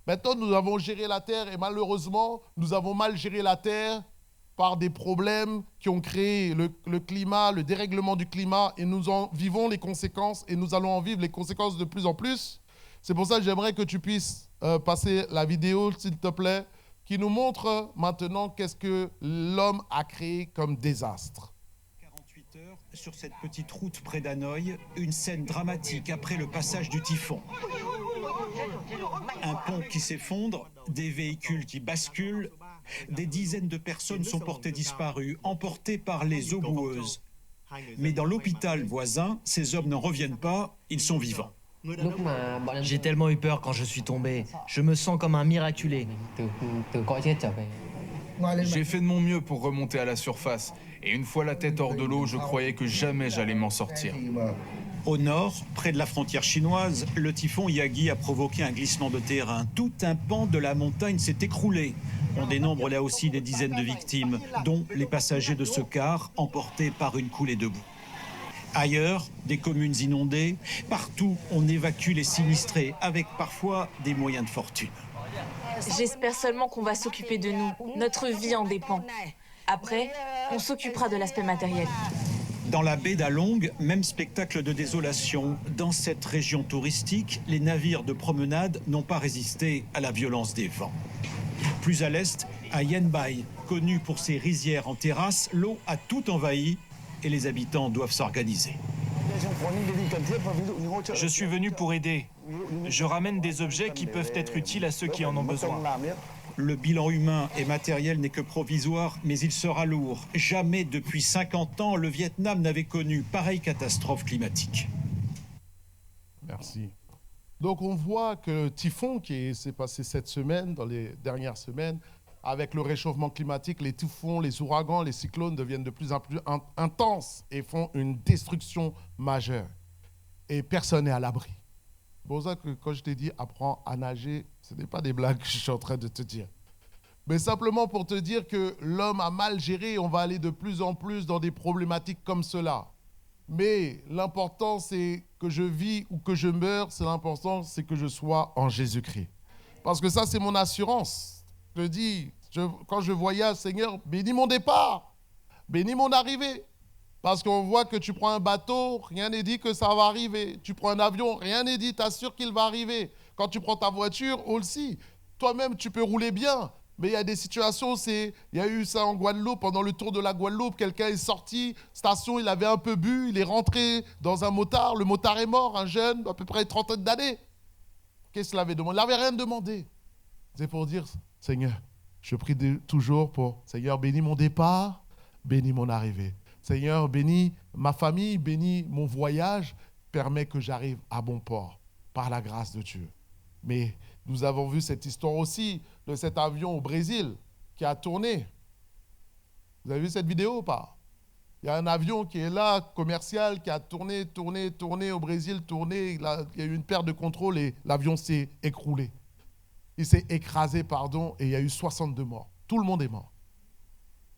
Maintenant, nous avons géré la terre et malheureusement, nous avons mal géré la terre par des problèmes qui ont créé le climat, le dérèglement du climat, et nous en vivons les conséquences, et nous allons en vivre les conséquences de plus en plus. C'est pour ça que j'aimerais que tu puisses passer la vidéo, s'il te plaît, qui nous montre maintenant qu'est-ce que l'homme a créé comme désastre. 48 heures sur cette petite route près d'Hanoï, une scène dramatique après le passage du typhon. Un pont qui s'effondre, des véhicules qui basculent, des dizaines de personnes sont portées disparues, emportées par les eaux boueuses. Mais dans l'hôpital voisin, ces hommes n'en reviennent pas, ils sont vivants. J'ai tellement eu peur quand je suis tombé. Je me sens comme un miraculé. J'ai fait de mon mieux pour remonter à la surface. Et une fois la tête hors de l'eau, je croyais que jamais j'allais m'en sortir. Au nord, près de la frontière chinoise, le typhon Yagi a provoqué un glissement de terrain. Tout un pan de la montagne s'est écroulé. On dénombre là aussi des dizaines de victimes, dont les passagers de ce car emportés par une coulée de boue. Ailleurs, des communes inondées. Partout, on évacue les sinistrés, avec parfois des moyens de fortune. J'espère seulement qu'on va s'occuper de nous. Notre vie en dépend. Après, on s'occupera de l'aspect matériel. Dans la baie d'Along, même spectacle de désolation. Dans cette région touristique, les navires de promenade n'ont pas résisté à la violence des vents. Plus à l'est, à Yenbai, connu pour ses rizières en terrasse, l'eau a tout envahi et les habitants doivent s'organiser. Je suis venu pour aider. Je ramène des objets qui peuvent être utiles à ceux qui en ont besoin. Le bilan humain et matériel n'est que provisoire, mais il sera lourd. Jamais depuis 50 ans, le Vietnam n'avait connu pareille catastrophe climatique. Merci. Donc on voit que le typhon qui s'est passé cette semaine, dans les dernières semaines, avec le réchauffement climatique, les typhons, les ouragans, les cyclones deviennent de plus en plus intenses et font une destruction majeure. Et personne n'est à l'abri. C'est pour ça que quand je t'ai dit apprends à nager, ce n'est pas des blagues que je suis en train de te dire. Mais simplement pour te dire que l'homme a mal géré, on va aller de plus en plus dans des problématiques comme cela. Mais l'important, c'est que je vis ou que je meurs, l'important, c'est que je sois en Jésus-Christ. Parce que ça, c'est mon assurance. Je dis, quand je voyage, Seigneur, bénis mon départ, bénis mon arrivée. Parce qu'on voit que tu prends un bateau, rien n'est dit que ça va arriver. Tu prends un avion, rien n'est dit, t'assures qu'il va arriver. Quand tu prends ta voiture, aussi, toi-même, tu peux rouler bien. Mais il y a des situations, il y a eu ça en Guadeloupe, pendant le tour de la Guadeloupe, quelqu'un est sorti, station, il avait un peu bu, il est rentré dans un motard, le motard est mort, un jeune, à peu près 30 d'années. Qu'est-ce qu'il avait demandé? Il n'avait rien demandé. C'est pour dire, Seigneur, je prie toujours pour, Seigneur, bénis mon départ, bénis mon arrivée. Seigneur, bénis ma famille, bénis mon voyage, permets que j'arrive à bon port, par la grâce de Dieu. Mais nous avons vu cette histoire aussi de cet avion au Brésil qui a tourné. Vous avez vu cette vidéo ou pas? Il y a un avion qui est là, commercial, qui a tourné au Brésil, tourné. Il y a eu une perte de contrôle et l'avion s'est écroulé. Il s'est écrasé, et il y a eu 62 morts. Tout le monde est mort.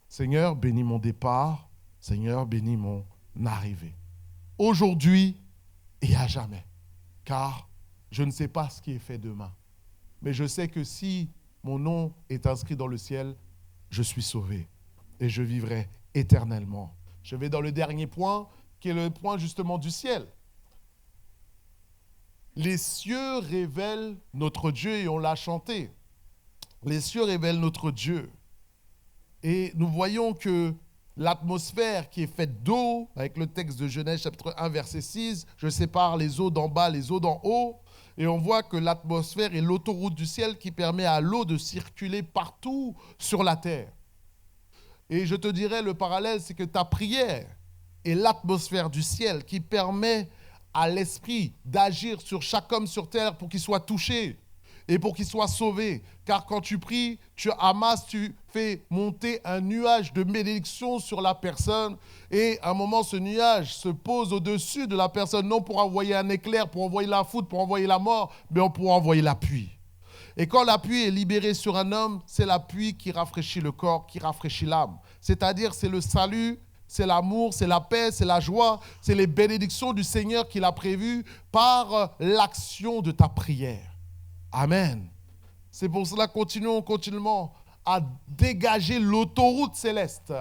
Seigneur, bénis mon départ. Seigneur, bénis mon arrivée. Aujourd'hui et à jamais. Car je ne sais pas ce qui est fait demain. Mais je sais que si mon nom est inscrit dans le ciel, je suis sauvé et je vivrai éternellement. Je vais dans le dernier point, qui est le point justement du ciel. Les cieux révèlent notre Dieu et on l'a chanté. Les cieux révèlent notre Dieu. Et nous voyons que l'atmosphère qui est faite d'eau, avec le texte de Genèse chapitre 1 verset 6, je sépare les eaux d'en bas, les eaux d'en haut, et on voit que l'atmosphère est l'autoroute du ciel qui permet à l'eau de circuler partout sur la terre. Et je te dirais, le parallèle, c'est que ta prière est l'atmosphère du ciel qui permet à l'esprit d'agir sur chaque homme sur terre pour qu'il soit touché et pour qu'il soit sauvé. Car quand tu pries, tu amasses, tu fais monter un nuage de bénédiction sur la personne. Et à un moment, ce nuage se pose au-dessus de la personne, non pour envoyer un éclair, pour envoyer la foudre, pour envoyer la mort, mais pour envoyer la pluie. Et quand la pluie est libérée sur un homme, c'est la pluie qui rafraîchit le corps, qui rafraîchit l'âme. C'est-à-dire, c'est le salut, c'est l'amour, c'est la paix, c'est la joie, c'est les bénédictions du Seigneur qu'il a prévues par l'action de ta prière. Amen. C'est pour cela, continuons continuellement à dégager l'autoroute céleste,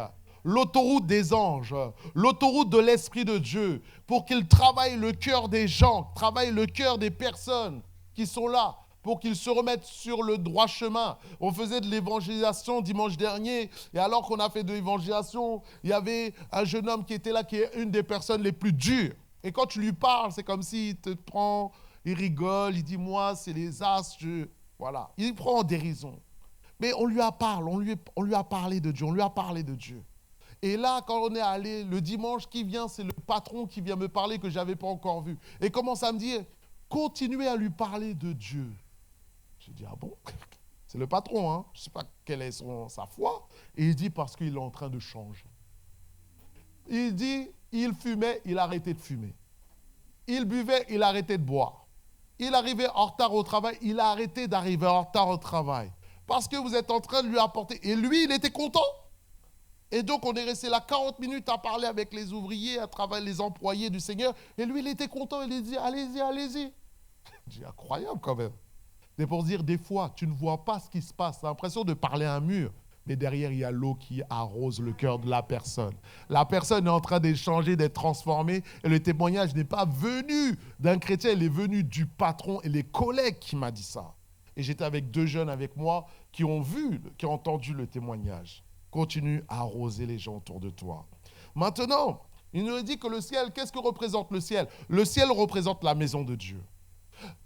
l'autoroute des anges, l'autoroute de l'Esprit de Dieu, pour qu'il travaille le cœur des gens, travaille le cœur des personnes qui sont là, pour qu'ils se remettent sur le droit chemin. On faisait de l'évangélisation dimanche dernier, et alors qu'on a fait de l'évangélisation, il y avait un jeune homme qui était là, qui est une des personnes les plus dures. Et quand tu lui parles, c'est comme s'il te prend, il rigole, il dit, moi, c'est les as, voilà. Il prend en dérision. Mais on lui a parlé, on lui a parlé de Dieu, on lui a parlé de Dieu. Et là, quand on est allé, le dimanche qui vient, c'est le patron qui vient me parler que je n'avais pas encore vu. Et commence à me dire, continuez à lui parler de Dieu. J'ai dit, ah bon? C'est le patron, hein? Je ne sais pas quelle est sa foi. Et il dit, parce qu'il est en train de changer. Il dit, il fumait, il a arrêté de fumer. Il buvait, il a arrêté de boire. Il arrivait en retard au travail, il a arrêté d'arriver en retard au travail. Parce que vous êtes en train de lui apporter. Et lui, il était content. Et donc, on est resté là 40 minutes à parler avec les ouvriers, à travers les employés du Seigneur. Et lui, il était content, il dit, allez-y, allez-y. J'ai dit, incroyable quand même. C'est pour dire, des fois, tu ne vois pas ce qui se passe. Tu as l'impression de parler à un mur. Mais derrière, il y a l'eau qui arrose le cœur de la personne. La personne est en train d'échanger, d'être transformée. Et le témoignage n'est pas venu d'un chrétien, il est venu du patron et les collègues qui m'ont dit ça. Et j'étais avec 2 jeunes avec moi qui ont vu, qui ont entendu le témoignage. Continue à arroser les gens autour de toi. Maintenant, il nous dit que le ciel, qu'est-ce que représente le ciel? Le ciel représente la maison de Dieu.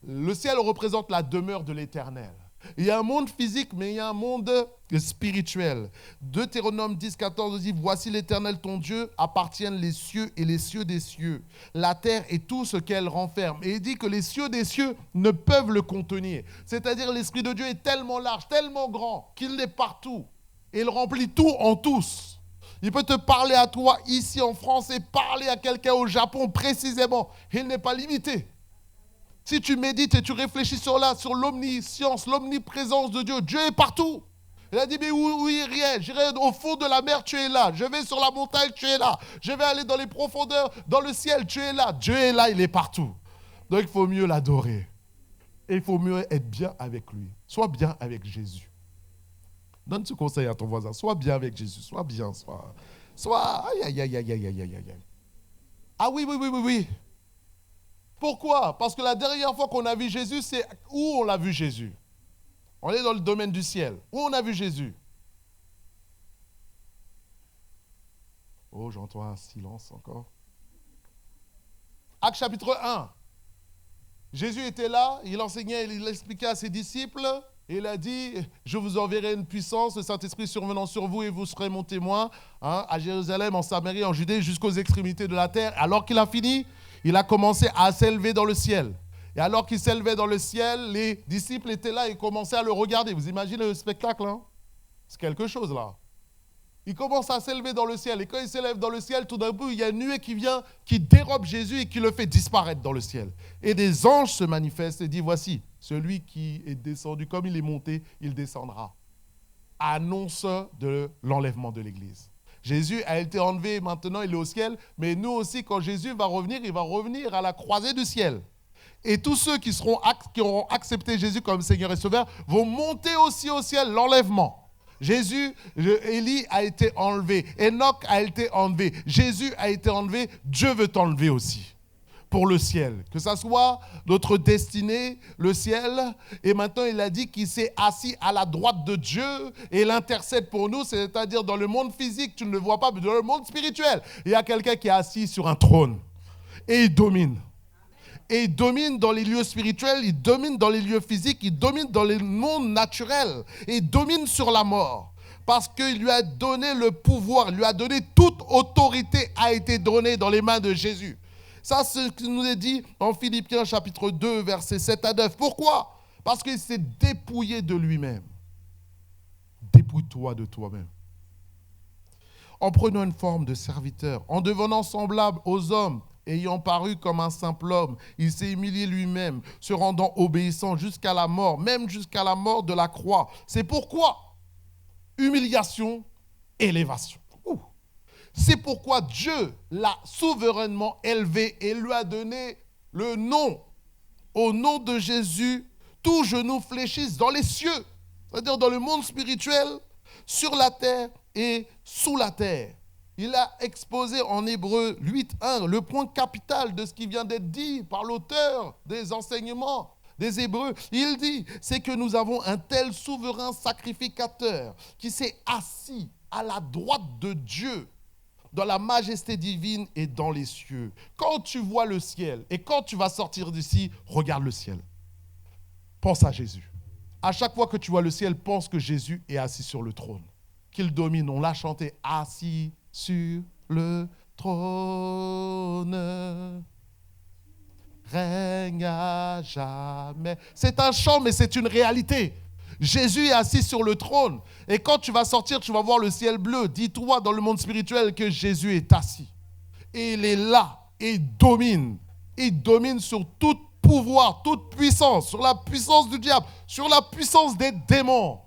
Le ciel représente la demeure de l'Éternel. Il y a un monde physique, mais il y a un monde spirituel. Deutéronome 10, 14 dit, voici l'Éternel ton Dieu, appartiennent les cieux et les cieux des cieux, la terre et tout ce qu'elle renferme. Et il dit que les cieux des cieux ne peuvent le contenir. C'est-à-dire l'Esprit de Dieu est tellement large, tellement grand, qu'il est partout. Et il remplit tout en tous. Il peut te parler à toi ici en France et parler à quelqu'un au Japon précisément. Il n'est pas limité. Si tu médites et tu réfléchis sur l'omniscience, l'omniprésence de Dieu, Dieu est partout. Il a dit, mais où irais-je? J'irai au fond de la mer, tu es là. Je vais sur la montagne, tu es là. Je vais aller dans les profondeurs, dans le ciel, tu es là. Dieu est là, il est partout. Donc il faut mieux l'adorer. Et il faut mieux être bien avec lui. Sois bien avec Jésus. Donne ce conseil à ton voisin. Sois bien avec Jésus. Sois bien. Aïe. Ah oui. Pourquoi? Parce que la dernière fois qu'on a vu Jésus, c'est où on l'a vu Jésus? On est dans le domaine du ciel. Où on a vu Jésus? Oh, j'entends un silence encore. Actes chapitre 1. Jésus était là, il enseignait, il expliquait à ses disciples, et il a dit, je vous enverrai une puissance, le Saint-Esprit survenant sur vous, et vous serez mon témoin, à Jérusalem, en Samarie, en Judée, jusqu'aux extrémités de la terre. Alors qu'il a fini, il a commencé à s'élever dans le ciel. Et alors qu'il s'élevait dans le ciel, les disciples étaient là et commençaient à le regarder. Vous imaginez le spectacle, hein? C'est quelque chose là. Il commence à s'élever dans le ciel. Et quand il s'élève dans le ciel, tout d'un coup, il y a une nuée qui vient, qui dérobe Jésus et qui le fait disparaître dans le ciel. Et des anges se manifestent et disent, voici, celui qui est descendu, comme il est monté, il descendra. Annonce de l'enlèvement de l'Église. Jésus a été enlevé, maintenant il est au ciel. Mais nous aussi, quand Jésus va revenir, il va revenir à la croisée du ciel. Et tous ceux qui auront accepté Jésus comme Seigneur et Sauveur vont monter aussi au ciel, l'enlèvement. Jésus, Élie a été enlevé, Enoch a été enlevé, Jésus a été enlevé, Dieu veut t'enlever aussi pour le ciel. Que ça soit notre destinée, le ciel, et maintenant il a dit qu'il s'est assis à la droite de Dieu et il intercède pour nous, c'est-à-dire dans le monde physique, tu ne le vois pas, mais dans le monde spirituel, il y a quelqu'un qui est assis sur un trône et il domine. Et il domine dans les lieux spirituels, il domine dans les lieux physiques, il domine dans les mondes naturels, et il domine sur la mort. Parce qu'il lui a donné le pouvoir, il lui a donné toute autorité a été donnée dans les mains de Jésus. Ça, c'est ce qui nous est dit en Philippiens chapitre 2, versets 7 à 9. Pourquoi? Parce qu'il s'est dépouillé de lui-même. Dépouille-toi de toi-même. En prenant une forme de serviteur, en devenant semblable aux hommes, ayant paru comme un simple homme, il s'est humilié lui-même, se rendant obéissant jusqu'à la mort, même jusqu'à la mort de la croix. C'est pourquoi humiliation, élévation. C'est pourquoi Dieu l'a souverainement élevé et lui a donné le nom. Au nom de Jésus, tout genou fléchisse dans les cieux, c'est-à-dire dans le monde spirituel, sur la terre et sous la terre. Il a exposé en Hébreux 8.1 le point capital de ce qui vient d'être dit par l'auteur des enseignements des Hébreux. Il dit, c'est que nous avons un tel souverain sacrificateur qui s'est assis à la droite de Dieu dans la majesté divine et dans les cieux. Quand tu vois le ciel et quand tu vas sortir d'ici, regarde le ciel. Pense à Jésus. À chaque fois que tu vois le ciel, pense que Jésus est assis sur le trône, qu'il domine. On l'a chanté, assis sur le trône, règne à jamais. C'est un chant, mais c'est une réalité. Jésus est assis sur le trône. Et quand tu vas sortir, tu vas voir le ciel bleu. Dis-toi dans le monde spirituel que Jésus est assis. Et il est là. Et il domine. Il domine sur tout pouvoir, toute puissance, sur la puissance du diable, sur la puissance des démons.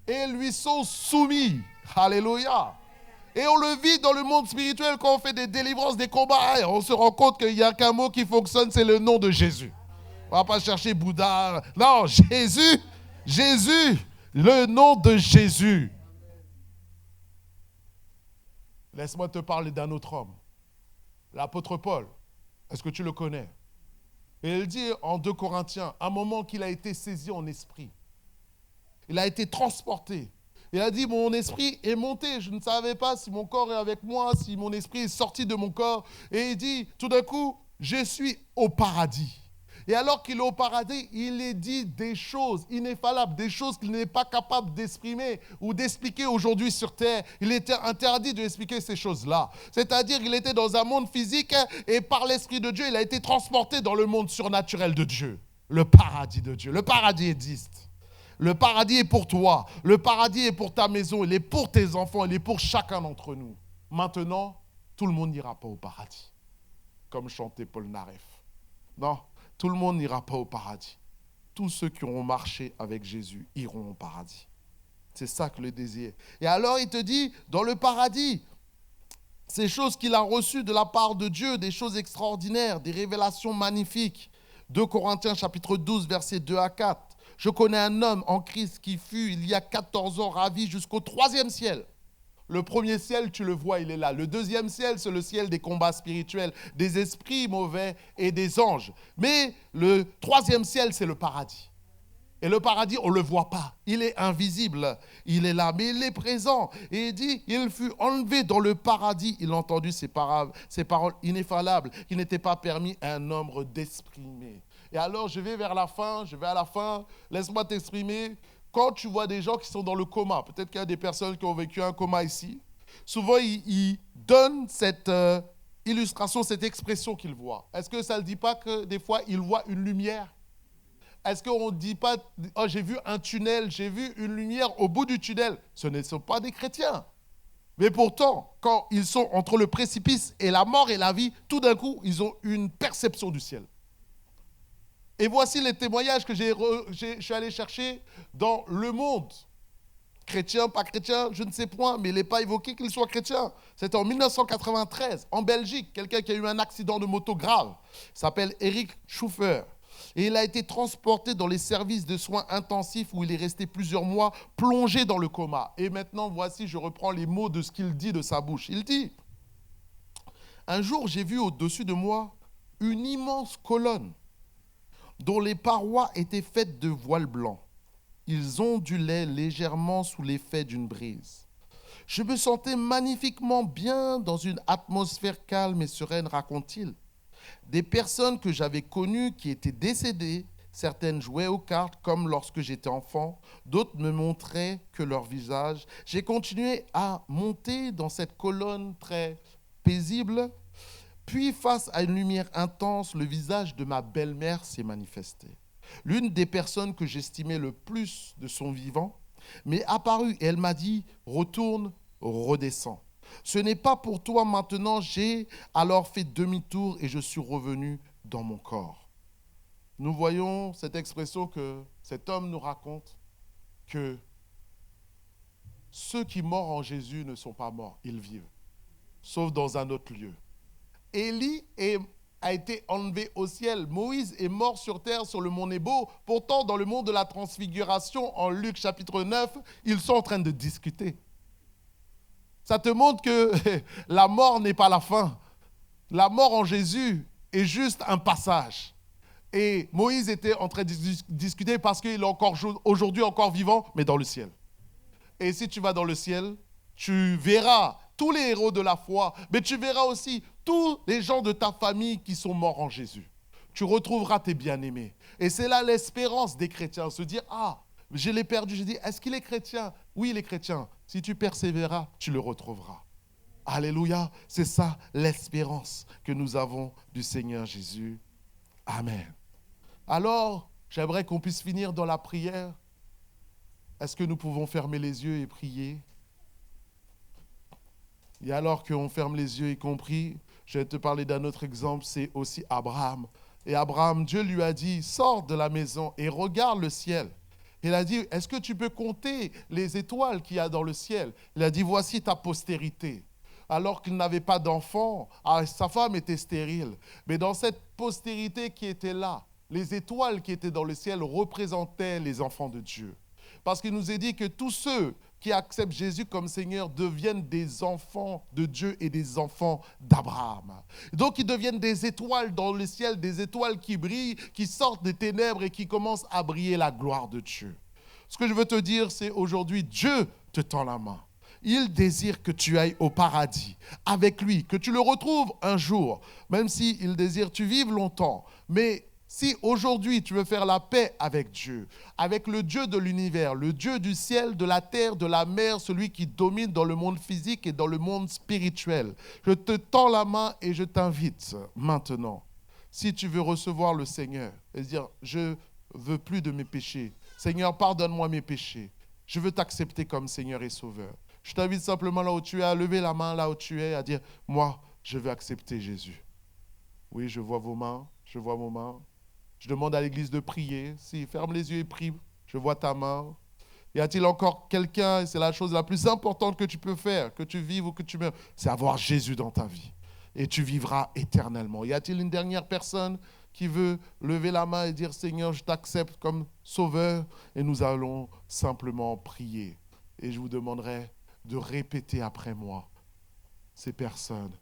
Et ils lui sont soumis. Alléluia. Et on le vit dans le monde spirituel quand on fait des délivrances, des combats. On se rend compte qu'il n'y a qu'un mot qui fonctionne, c'est le nom de Jésus. On ne va pas chercher Bouddha. Non, Jésus, le nom de Jésus. Laisse-moi te parler d'un autre homme, l'apôtre Paul. Est-ce que tu le connais? Et il dit en 2 Corinthiens, un moment qu'il a été saisi en esprit. Il a été transporté. Il a dit, mon esprit est monté. Je ne savais pas si mon corps est avec moi, si mon esprit est sorti de mon corps. Et il dit, tout d'un coup, je suis au paradis. Et alors qu'il est au paradis, il est dit des choses ineffables, des choses qu'il n'est pas capable d'exprimer ou d'expliquer aujourd'hui sur terre. Il était interdit d'expliquer ces choses-là. C'est-à-dire qu'il était dans un monde physique et par l'Esprit de Dieu, il a été transporté dans le monde surnaturel de Dieu. Le paradis de Dieu. Le paradis existe. Le paradis est pour toi. Le paradis est pour ta maison. Il est pour tes enfants. Il est pour chacun d'entre nous. Maintenant, tout le monde n'ira pas au paradis. Comme chantait Paul Naref. Non, tout le monde n'ira pas au paradis. Tous ceux qui auront marché avec Jésus iront au paradis. C'est ça que le désir. Et alors il te dit, dans le paradis, ces choses qu'il a reçues de la part de Dieu, des choses extraordinaires, des révélations magnifiques. 2 Corinthiens chapitre 12, versets 2 à 4. Je connais un homme en Christ qui fut, il y a 14 ans, ravi jusqu'au 3e ciel. Le premier ciel, tu le vois, il est là. Le 2e ciel, c'est le ciel des combats spirituels, des esprits mauvais et des anges. Mais le 3e ciel, c'est le paradis. Et le paradis, on ne le voit pas. Il est invisible. Il est là, mais il est présent. Et il dit, il fut enlevé dans le paradis. Il a entendu ces paroles ineffables qui n'étaient pas permis à un homme d'exprimer. Et alors, je vais à la fin. Laisse-moi t'exprimer. Quand tu vois des gens qui sont dans le coma, peut-être qu'il y a des personnes qui ont vécu un coma ici, souvent, ils donnent cette illustration, cette expression qu'ils voient. Est-ce que ça ne dit pas que des fois, ils voient une lumière? Est-ce qu'on ne dit pas, oh, j'ai vu un tunnel, j'ai vu une lumière au bout du tunnel? Ce ne sont pas des chrétiens. Mais pourtant, quand ils sont entre le précipice et la mort et la vie, tout d'un coup, ils ont une perception du ciel. Et voici les témoignages que je suis allé chercher dans le monde. Chrétien, pas chrétien, je ne sais point, mais il n'est pas évoqué qu'il soit chrétien. C'était en 1993, en Belgique, quelqu'un qui a eu un accident de moto grave. Il s'appelle Eric Schuffer. Et il a été transporté dans les services de soins intensifs où il est resté plusieurs mois plongé dans le coma. Et maintenant, voici, je reprends les mots de ce qu'il dit de sa bouche. Il dit, « Un jour, j'ai vu au-dessus de moi une immense colonne dont les parois étaient faites de voiles blancs. Ils ondulaient légèrement sous l'effet d'une brise. Je me sentais magnifiquement bien dans une atmosphère calme et sereine, raconte-t-il. Des personnes que j'avais connues qui étaient décédées, certaines jouaient aux cartes comme lorsque j'étais enfant, d'autres me montraient que leur visage. J'ai continué à monter dans cette colonne très paisible. Puis, face à une lumière intense, le visage de ma belle-mère s'est manifesté. L'une des personnes que j'estimais le plus de son vivant m'est apparue et elle m'a dit « Retourne, redescends. Ce n'est pas pour toi maintenant. » J'ai alors fait demi-tour et je suis revenu dans mon corps. Nous voyons cette expression que cet homme nous raconte, que ceux qui meurent en Jésus ne sont pas morts, ils vivent, sauf dans un autre lieu. Élie a été enlevé au ciel. Moïse est mort sur terre, sur le mont Nebo. Pourtant, dans le monde de la transfiguration, en Luc chapitre 9, ils sont en train de discuter. Ça te montre que la mort n'est pas la fin. La mort en Jésus est juste un passage. Et Moïse était en train de discuter parce qu'il est aujourd'hui encore vivant, mais dans le ciel. Et si tu vas dans le ciel, tu verras tous les héros de la foi, mais tu verras aussi tous les gens de ta famille qui sont morts en Jésus. Tu retrouveras tes bien-aimés. Et c'est là l'espérance des chrétiens, se dire, ah, je l'ai perdu. Je dis, est-ce qu'il est chrétien? Oui, il est chrétien. Si tu persévéreras, tu le retrouveras. Alléluia, c'est ça l'espérance que nous avons du Seigneur Jésus. Amen. Alors, j'aimerais qu'on puisse finir dans la prière. Est-ce que nous pouvons fermer les yeux et prier? Et alors qu'on ferme les yeux et qu'on prie, je vais te parler d'un autre exemple, c'est aussi Abraham. Et Abraham, Dieu lui a dit, sors de la maison et regarde le ciel. Il a dit, est-ce que tu peux compter les étoiles qu'il y a dans le ciel? Il a dit, voici ta postérité. Alors qu'il n'avait pas d'enfant, sa femme était stérile. Mais dans cette postérité qui était là, les étoiles qui étaient dans le ciel représentaient les enfants de Dieu. Parce qu'il nous est dit que tous ceux qui acceptent Jésus comme Seigneur deviennent des enfants de Dieu et des enfants d'Abraham. Donc ils deviennent des étoiles dans le ciel, des étoiles qui brillent, qui sortent des ténèbres et qui commencent à briller la gloire de Dieu. Ce que je veux te dire, c'est aujourd'hui, Dieu te tend la main. Il désire que tu ailles au paradis avec lui, que tu le retrouves un jour, même s'il désire que tu vives longtemps. Mais si aujourd'hui tu veux faire la paix avec Dieu, avec le Dieu de l'univers, le Dieu du ciel, de la terre, de la mer, celui qui domine dans le monde physique et dans le monde spirituel, je te tends la main et je t'invite maintenant, si tu veux recevoir le Seigneur et dire, je veux plus de mes péchés. Seigneur, pardonne-moi mes péchés. Je veux t'accepter comme Seigneur et Sauveur. Je t'invite simplement là où tu es, à lever la main là où tu es, à dire, moi, je veux accepter Jésus. Oui, je vois vos mains, je vois vos mains. Je demande à l'église de prier. Si, ferme les yeux et prie. Je vois ta main. Y a-t-il encore quelqu'un, et c'est la chose la plus importante que tu peux faire, que tu vives ou que tu meurs, c'est avoir Jésus dans ta vie. Et tu vivras éternellement. Y a-t-il une dernière personne qui veut lever la main et dire, Seigneur, je t'accepte comme sauveur? Et nous allons simplement prier. Et je vous demanderai de répéter après moi ces personnes.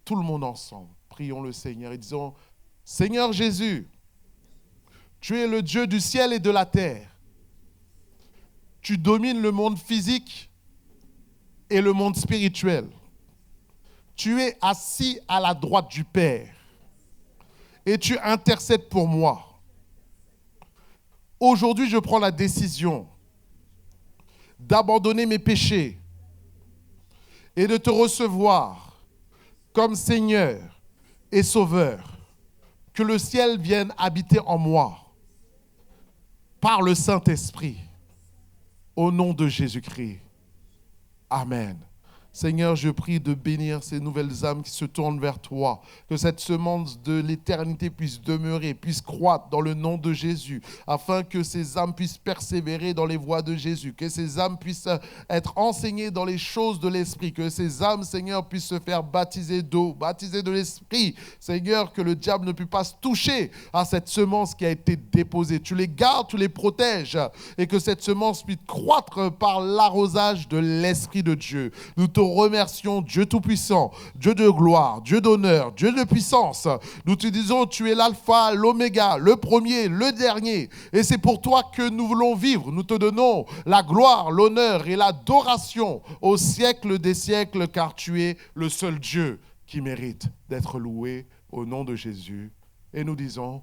Tout le monde ensemble. Prions le Seigneur et disons, Seigneur Jésus, Tu es le Dieu du ciel et de la terre. Tu domines le monde physique et le monde spirituel. Tu es assis à la droite du Père et tu intercèdes pour moi. Aujourd'hui, je prends la décision d'abandonner mes péchés et de te recevoir comme Seigneur et Sauveur. Que le ciel vienne habiter en moi par le Saint-Esprit. Au nom de Jésus-Christ. Amen. Seigneur, je prie de bénir ces nouvelles âmes qui se tournent vers toi. Que cette semence de l'éternité puisse demeurer, puisse croître dans le nom de Jésus, afin que ces âmes puissent persévérer dans les voies de Jésus, que ces âmes puissent être enseignées dans les choses de l'Esprit, que ces âmes, Seigneur, puissent se faire baptiser d'eau, baptiser de l'Esprit. Seigneur, que le diable ne puisse pas se toucher à cette semence qui a été déposée. Tu les gardes, tu les protèges, et que cette semence puisse croître par l'arrosage de l'Esprit de Dieu. Nous te remercions, Dieu Tout-Puissant, Dieu de gloire, Dieu d'honneur, Dieu de puissance. Nous te disons, tu es l'alpha, l'oméga, le premier, le dernier. Et c'est pour toi que nous voulons vivre. Nous te donnons la gloire, l'honneur et l'adoration au siècle des siècles, car tu es le seul Dieu qui mérite d'être loué au nom de Jésus. Et nous disons,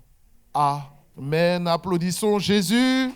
Amen. Applaudissons Jésus.